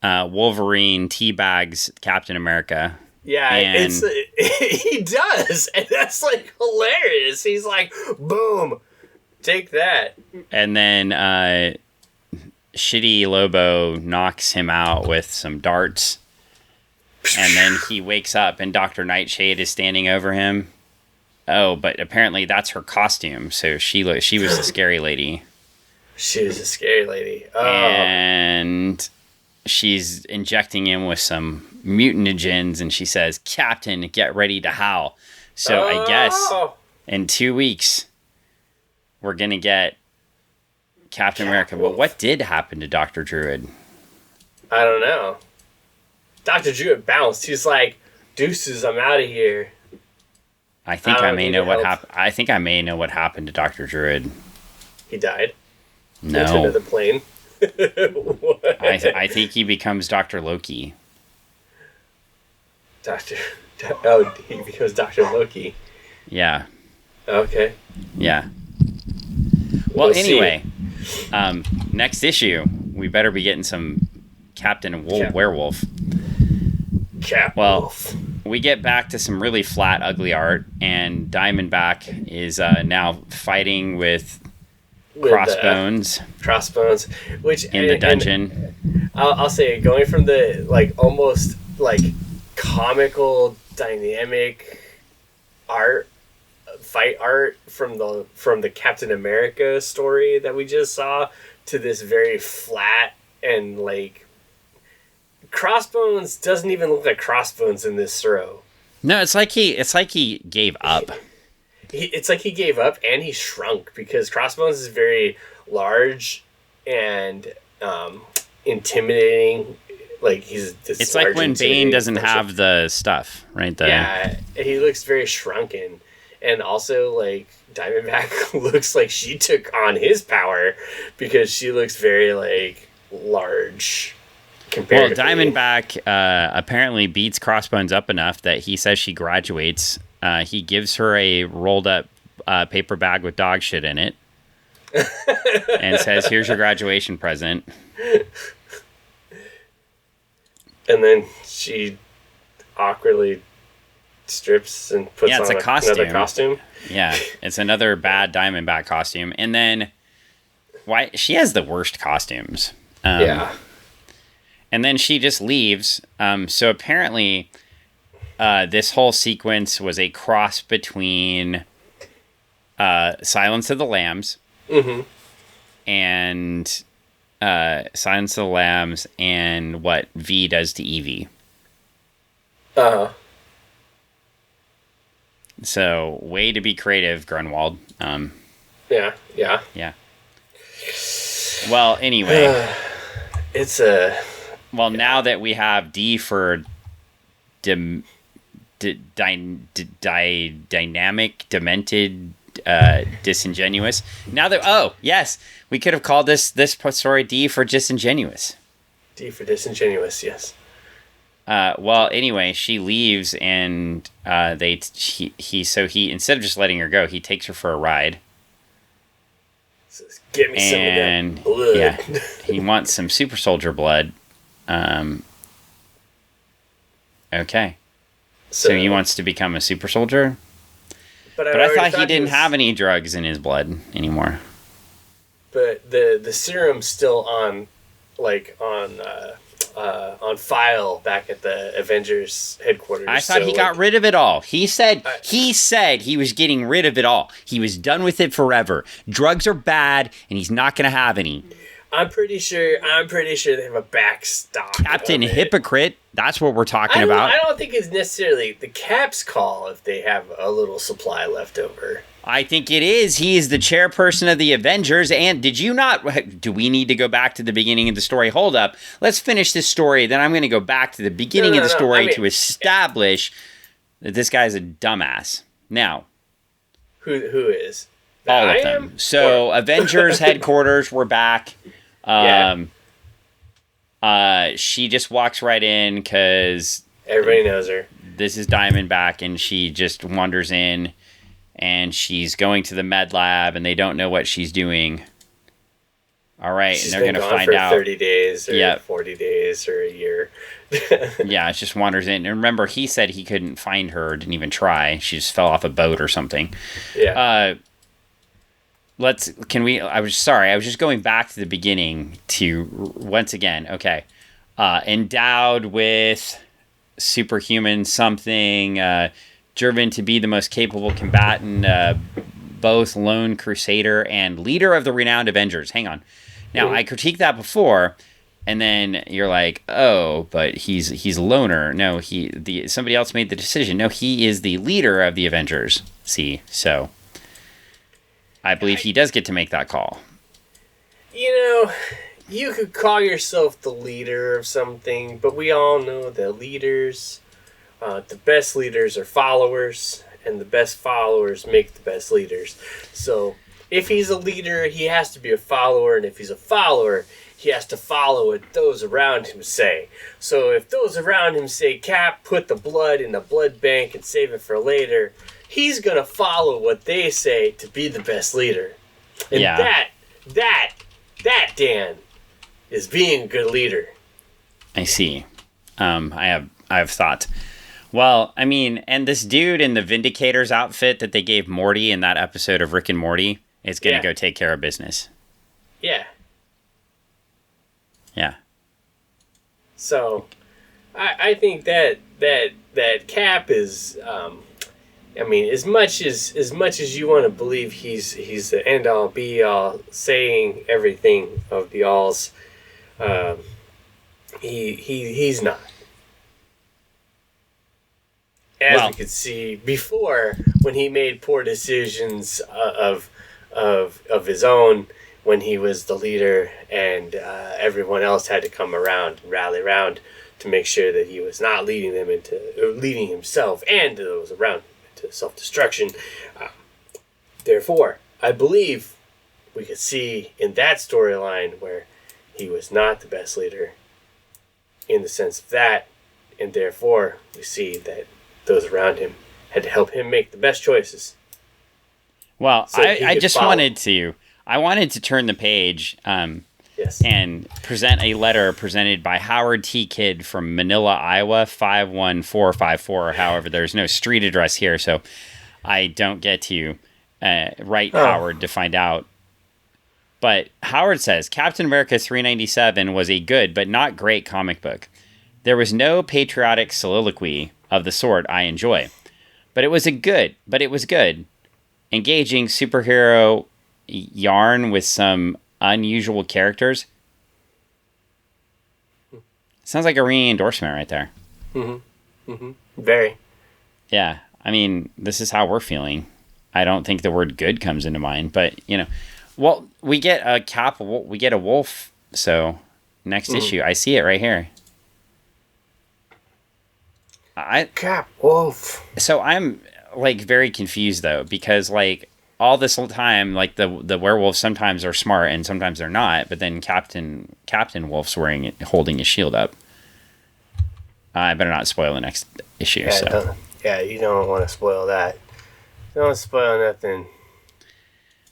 B: Wolverine teabags Captain America.
A: Yeah, he does, and that's, like, hilarious. He's like, boom, take that.
B: And then Shitty Lobo knocks him out with some darts. And then he wakes up and Dr. Nightshade is standing over him. Oh, but apparently that's her costume. So she was the scary lady.
A: She was a scary lady. Oh.
B: And she's injecting him with some mutanogens, and she says, "Captain, get ready to howl." So I guess in 2 weeks we're gonna get Captain America. But what did happen to Dr. Druid?
A: I don't know. Dr. Druid bounced. He's like, "Deuces, I'm out of here."
B: I think I may know what happened. I think I may know what happened to Dr. Druid.
A: He died.
B: No.
A: Went to another plane.
B: I think he becomes Dr. Loki.
A: He becomes Dr. Loki.
B: Yeah.
A: Okay.
B: Yeah. Well, anyway, next issue, we better be getting some Captain Werewolf. Wolf. We get back to some really flat, ugly art, and Diamondback is now fighting with Crossbones.
A: Crossbones, which
B: in the dungeon.
A: I'll say, going from the like almost like comical, dynamic fight art from the Captain America story that we just saw to this very flat and like. Crossbones doesn't even look like Crossbones in this throw.
B: No, it's like he gave up.
A: It's like he gave up and he shrunk, because Crossbones is very large and intimidating. Like, he's this.
B: It's like when Bane doesn't have the stuff, right?
A: Yeah, he looks very shrunken, and also like Diamondback looks like she took on his power, because she looks very like large.
B: Well, Diamondback apparently beats Crossbones up enough that he says she graduates. He gives her a rolled up paper bag with dog shit in it and says, "Here's your graduation present."
A: And then she awkwardly strips and puts on another costume.
B: Yeah, it's another bad Diamondback costume. And then she has the worst costumes.
A: Yeah.
B: And then she just leaves. So apparently, this whole sequence was a cross between Silence of the Lambs and Silence of the Lambs and what V does to Evie. So, way to be creative, Gruenwald.
A: Yeah.
B: Well, anyway.
A: It's a...
B: Well, now that we have D for dynamic, demented, disingenuous. Now that... Oh, yes. We could have called this story D for disingenuous.
A: D for disingenuous, yes.
B: Well, anyway, she leaves, and he instead of just letting her go, he takes her for a ride.
A: Says, "Get me some of that blood."
B: Yeah, he wants some super soldier blood. Okay, so he wants to become a super soldier. But I thought he didn't have any drugs in his blood anymore.
A: But the serum's still on file back at the Avengers headquarters.
B: I thought he got rid of it all. He said he was getting rid of it all. He was done with it forever. Drugs are bad, and he's not going to have any.
A: I'm pretty sure they have a backstop.
B: Captain Hypocrite. That's what we're talking about.
A: I don't think it's necessarily the Cap's call if they have a little supply left over.
B: I think it is. He is the chairperson of the Avengers. And did you not... Do we need to go back to the beginning of the story? Hold up. Let's finish this story. Then I'm going to go back to the beginning of the story to establish that this guy's a dumbass. Now.
A: Who is?
B: All of them. So Avengers headquarters, we're back. She just walks right in because...
A: Everybody knows her.
B: This is Diamondback, and she just wanders in. And she's going to the med lab, and they don't know what she's doing. All right,
A: she's
B: and they're going to find out.
A: 30 days or 40 days or a year.
B: Yeah, it just wanders in. And remember, he said he couldn't find her, didn't even try. She just fell off a boat or something.
A: Yeah.
B: I was just going back to the beginning to, once again, okay. Endowed with superhuman something, driven to be the most capable combatant, both lone crusader and leader of the renowned Avengers. Hang on. Now, I critiqued that before, and then you're like, oh, but he's a loner. No, somebody else made the decision. No, he is the leader of the Avengers. See, so I believe he does get to make that call.
A: You know, you could call yourself the leader of something, but we all know that leaders... the best leaders are followers, and the best followers make the best leaders. So, if he's a leader, he has to be a follower, and if he's a follower, he has to follow what those around him say. So, if those around him say, Cap, put the blood in the blood bank and save it for later, he's going to follow what they say to be the best leader. And that, Dan, is being a good leader.
B: I see. I have thought. Well, I mean, and this dude in the Vindicator's outfit that they gave Morty in that episode of Rick and Morty is going to go take care of business.
A: Yeah.
B: Yeah.
A: So, I think that Cap is, I mean, as much as you want to believe he's the end all be all, saying everything of the alls, he's not. As we could see before, when he made poor decisions of his own, when he was the leader, and everyone else had to come around and rally around to make sure that he was not leading himself and those around him into self-destruction. Therefore, I believe we could see in that storyline where he was not the best leader, in the sense of that, and therefore we see that those around him had to help him make the best choices.
B: Well, so I just wanted to turn the page and present a letter presented by Howard T. Kidd from Manila, Iowa, 51454. However, there's no street address here, so I don't get to write Howard to find out. But Howard says, Captain America 397 was a good but not great comic book. There was no patriotic soliloquy of the sort I enjoy. But it was good, engaging superhero yarn with some unusual characters. Sounds like a ringing endorsement right there.
A: Very.
B: Yeah, I mean, this is how we're feeling. I don't think the word good comes into mind, but, well, we get a wolf, so next issue, I see it right here.
A: Cap wolf.
B: So I'm, very confused, though, because, all this time, the werewolves sometimes are smart and sometimes they're not, but then Captain Wolf's holding his shield up. I better not spoil the next issue.
A: You don't want to spoil that. Don't spoil nothing.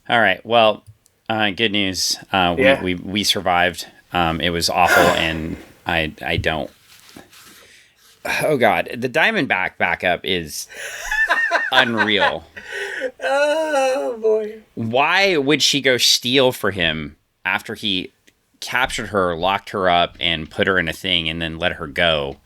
B: All right. Well, good news. We survived. It was awful, and I don't. Oh God, the Diamondback backup is unreal.
A: Oh boy.
B: Why would she go steal for him after he captured her, locked her up, and put her in a thing, and then let her go?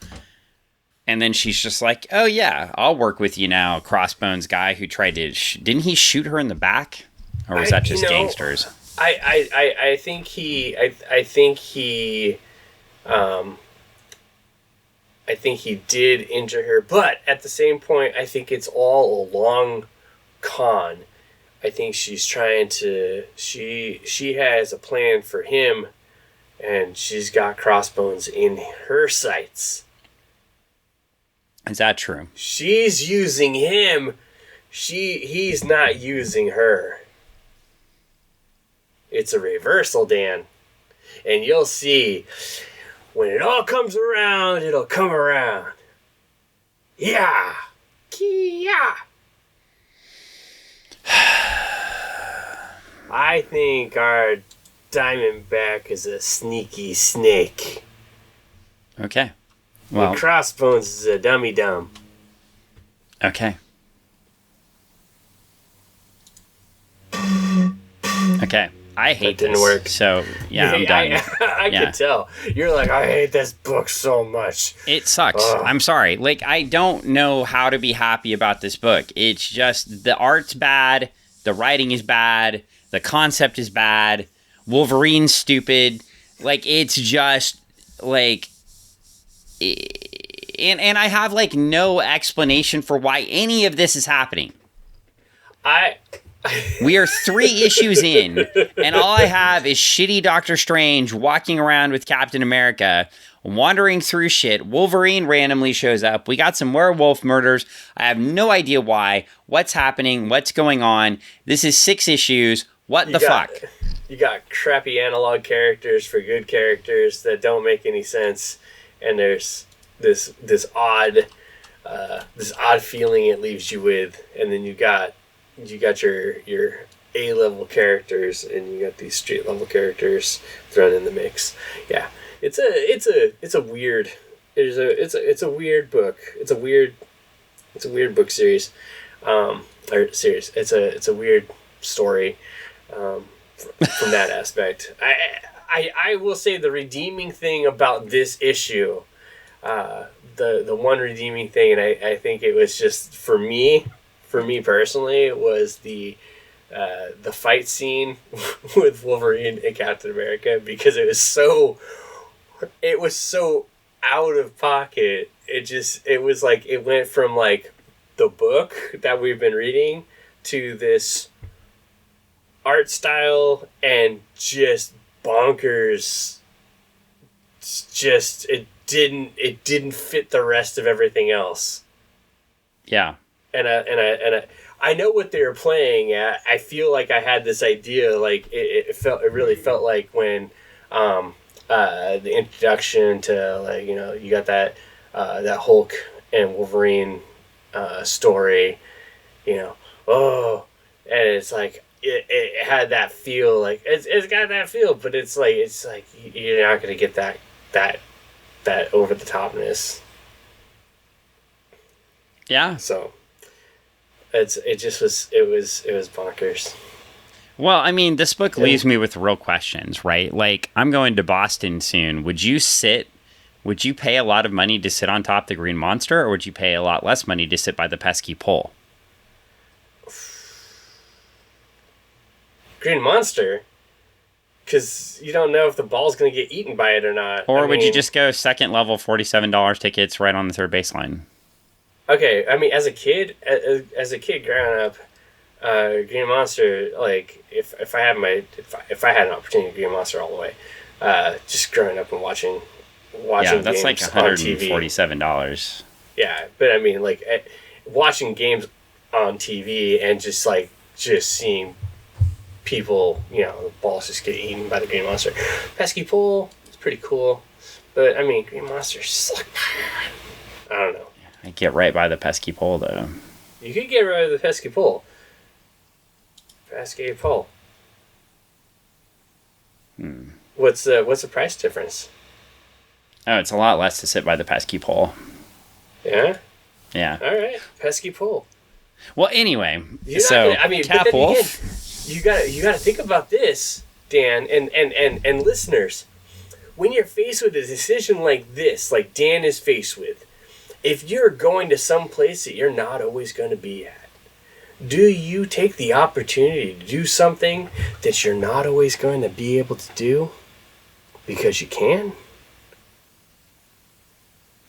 B: And then she's just like, "Oh yeah, I'll work with you now." Crossbones guy who tried to didn't he shoot her in the back, or was that just gangsters?
A: I think he did injure her, but at the same point, I think it's all a long con. I think she's trying to she has a plan for him, and she's got Crossbones in her sights.
B: Is that true?
A: She's using him. He's not using her. It's a reversal, Dan. And you'll see when it all comes around, it'll come around. Yeah. Kia. I think our Diamondback is a sneaky snake.
B: Okay. Well,
A: and Crossbones is a dummy-dumb.
B: Okay. Okay. I hate
A: that didn't
B: this.
A: work.
B: So, yeah, I'm done.
A: I could tell. You're like, I hate this book so much.
B: It sucks. Ugh. I'm sorry. I don't know how to be happy about this book. It's just the art's bad. The writing is bad. The concept is bad. Wolverine's stupid. It's just, and I have no explanation for why any of this is happening. We are 3 issues in, and all I have is shitty Doctor Strange walking around with Captain America, wandering through shit. Wolverine randomly shows up. We got some werewolf murders. I have no idea why. What's happening? What's going on? This is 6 issues. What the fuck?
A: You got crappy analog characters for good characters that don't make any sense. And there's this odd feeling it leaves you with, and then you got your A-level characters, and you got these street-level characters thrown in the mix. Yeah, it's a weird book. It's a weird book series, or series. It's a weird story from that aspect. I will say the redeeming thing about this issue, the one redeeming thing, and I think it was just for me personally, was the fight scene with Wolverine and Captain America, because it was so out of pocket. It went from the book that we've been reading to this art style and just bonkers. It didn't fit the rest of everything else.
B: Yeah.
A: And I know what they were playing at. I feel like I had this idea, it really felt like when the introduction to you got that Hulk and Wolverine story, and it's it had that feel, it's got that feel, but it's like you're not gonna get that over the topness.
B: Yeah.
A: So it was bonkers.
B: Well, I mean, this book leaves me with real questions, right? I'm going to Boston soon. Would you sit Would you pay a lot of money to sit on top of the green monster, or would you pay a lot less money to sit by the pesky pole?
A: Green monster? Because you don't know if the ball's going to get eaten by it or not.
B: Or would you just go second level, $47 tickets right on the third baseline?
A: Okay, I mean, as a kid growing up, Green Monster, like if I had an opportunity, Green Monster all the way. Just growing up and watching
B: that's
A: games
B: like $147.
A: Yeah, but I mean, like watching games on TV and just seeing people, the balls just get eaten by the Green Monster. Pesky Pool is pretty cool, but I mean, Green Monster's just like, I don't know.
B: I get right by the pesky pole, though.
A: You could get right by the pesky pole. Pesky pole. What's the price difference?
B: Oh, it's a lot less to sit by the pesky pole.
A: Yeah?
B: Yeah.
A: All right. Pesky pole.
B: Well, anyway,
A: Cap Wolf. You gotta think about this, Dan, and listeners. When you're faced with a decision like this, like Dan is faced with, if you're going to some place that you're not always going to be at, do you take the opportunity to do something that you're not always going to be able to do because you can?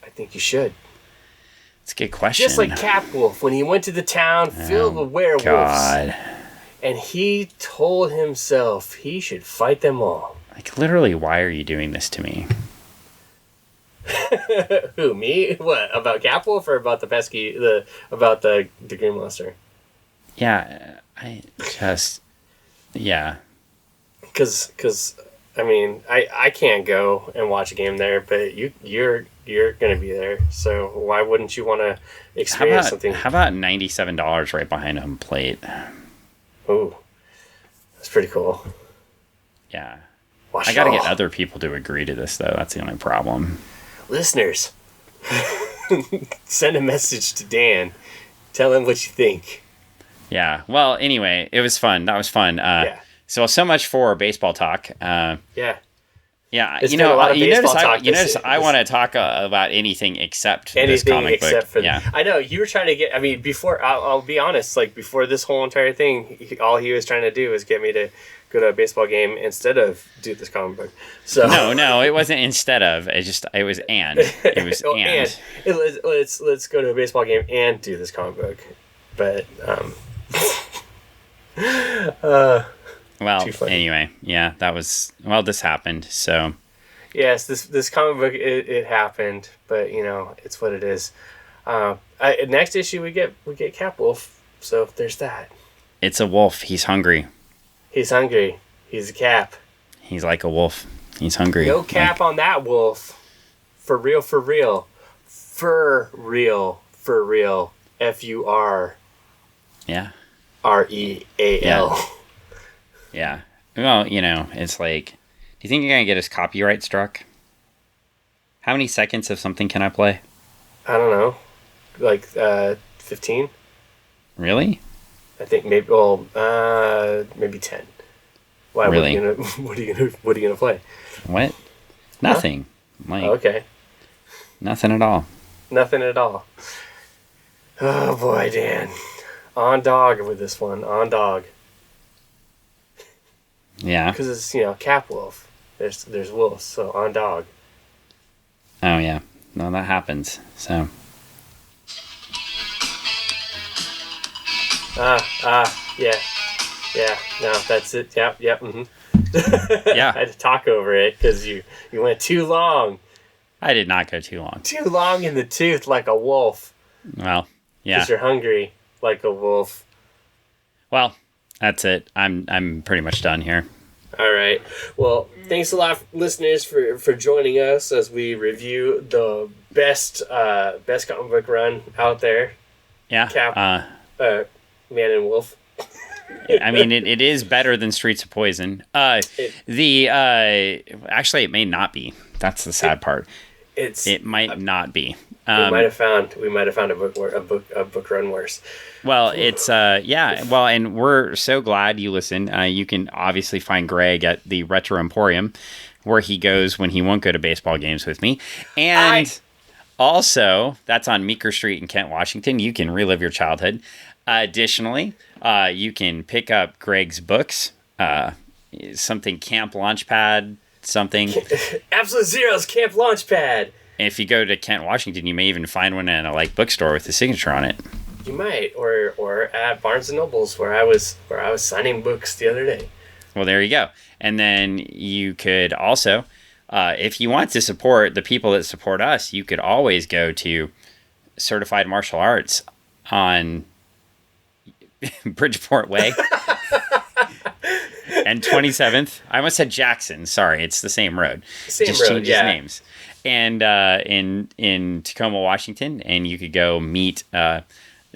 A: I think you should.
B: It's a good question.
A: Just like Cap Wolf, when he went to the town filled with werewolves. God. And he told himself he should fight them all.
B: Like, literally, why are you doing this to me?
A: Who, me? What, about Cap Wolf or about about the Green Monster?
B: Yeah, yeah.
A: Because I mean, I can't go and watch a game there, but you're gonna be there, so why wouldn't you want to experience something?
B: How about $97 right behind home plate?
A: Ooh, that's pretty cool.
B: Yeah, I gotta get other people to agree to this, though. That's the only problem.
A: Listeners, send a message to Dan. Tell him what you think.
B: Yeah. Well, anyway, it was fun. That was fun. Yeah. So much for baseball talk. Yeah. Yeah.
A: You notice
B: I want to talk about anything except this comic book. Yeah.
A: I know you were trying to get. I mean, before I'll be honest. Like before this whole entire thing, all he was trying to do was get me to go to a baseball game instead of do this comic book. So
B: no, it wasn't instead of. It was and. It was and.
A: Let's go to a baseball game and do this comic book, but
B: well, anyway, yeah, that was this happened. So
A: yes, this comic book it happened, but it's what it is. Next issue we get Cap Wolf, so there's that.
B: It's a wolf. He's hungry.
A: He's hungry. He's a cap.
B: He's like a wolf. He's hungry.
A: No cap on that wolf. For real. For real. FUR.
B: Yeah.
A: REAL.
B: Yeah. Well, it's like, do you think you're going to get us copyright struck? How many seconds of something can I play?
A: I don't know. Like 15?
B: Really?
A: I think maybe maybe 10. Why?
B: Really?
A: What are you gonna play?
B: What? Nothing.
A: Huh? Like, okay.
B: Nothing at all.
A: Nothing at all. Oh boy, Dan. On dog with this one. On dog.
B: Yeah.
A: Because it's Cap Wolf. There's wolves, so on dog.
B: Oh yeah. No, that happens. So.
A: Yeah, no, that's it. Yep, mm-hmm.
B: Yeah.
A: I had to talk over it because you went too long.
B: I did not go too long.
A: Too long in the tooth like a wolf.
B: Well, yeah.
A: Because you're hungry like a wolf.
B: Well, that's it. I'm pretty much done here.
A: All right. Well, thanks a lot, listeners, for joining us as we review the best comic book run out there.
B: Yeah.
A: Cap, Man and Wolf.
B: I mean, it is better than Streets of Poison. Actually, it may not be. That's the sad part. It might not be.
A: We might have found a book run worse.
B: Well, it's yeah. Well, and we're so glad you listened. You can obviously find Greg at the Retro Emporium, where he goes when he won't go to baseball games with me. And also, that's on Meeker Street in Kent, Washington. You can relive your childhood. Additionally, you can pick up Greg's books, something Camp Launchpad, something.
A: Absolute Zero's Camp Launchpad.
B: And if you go to Kent, Washington, you may even find one in a bookstore with a signature on it.
A: You might, or at Barnes and Nobles, where I was signing books the other day.
B: Well, there you go. And then you could also, if you want to support the people that support us, you could always go to Certified Martial Arts on Bridgeport Way and 27th. I almost said Jackson. Sorry, it's the same road. Just changes names. And in Tacoma, Washington, and you could go meet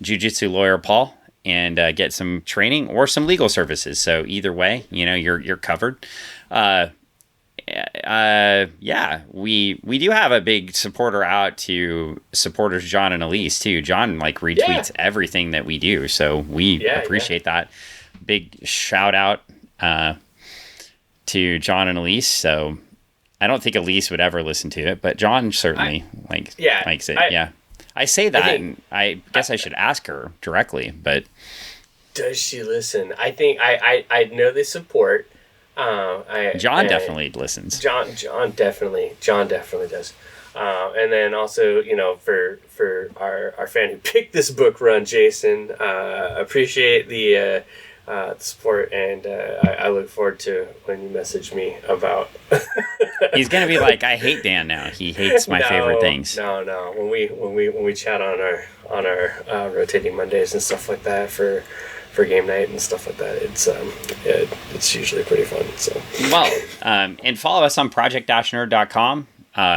B: Jiu-Jitsu lawyer Paul and get some training or some legal services. So either way, you're covered. We do have a big supporter out to supporters John and Elise too. John retweets everything that we do, so we appreciate that. Big shout out to John and Elise. So I don't think Elise would ever listen to it, but John certainly likes it. I say that, and I guess I should ask her directly, but
A: does she listen? I think I know they support.
B: John definitely listens.
A: John definitely does. And then also, for our fan who picked this book run, Jason, appreciate the support, and I look forward to when you message me about.
B: He's gonna be like, I hate Dan now. He hates my favorite things.
A: No. When we chat on our rotating Mondays and stuff like that for game night and stuff like that, it's usually pretty fun. So
B: and follow us on project-nerd.com.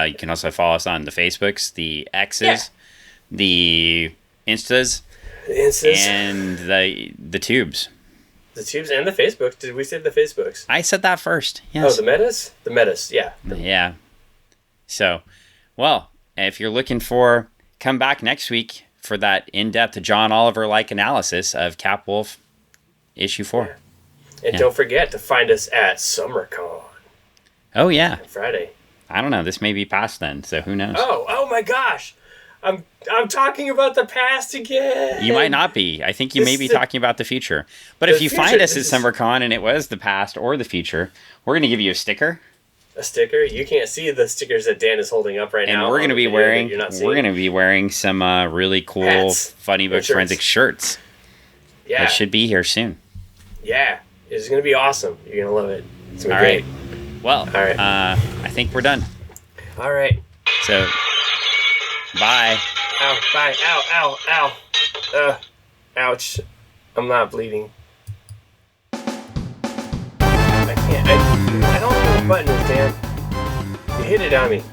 B: You can also follow us on the Facebooks, the X's, the Instas, and the Tubes.
A: The Tubes and the Facebook. Did we say the Facebooks?
B: I said that first. Yes.
A: Oh, the Metas? The Metas, yeah.
B: Yeah. So, if you're looking come back next week for that in-depth John Oliver-like analysis of Cap Wolf issue 4.
A: Yeah. And don't forget to find us at SummerCon.
B: Oh, yeah.
A: On Friday.
B: I don't know. This may be past then, so who knows?
A: Oh my gosh. I'm talking about the past again.
B: You might not be. I think you may be talking about the future. But if you find us at SummerCon and it was the past or the future, we're going to give you a sticker.
A: A sticker? You can't see the stickers that Dan is holding up right now.
B: And we're going to be wearing some really cool hats, Funny Book Forensic shirts.
A: Yeah.
B: That should be here soon.
A: Yeah. It's going to be awesome. You're going to love it. It's going to be great.
B: Well, all right. I think we're done.
A: All right.
B: So, bye.
A: Ow, bye. Ow, ow, ow. Ouch. I'm not bleeding. I can't. I don't know what button is, Dan. You hit it on me.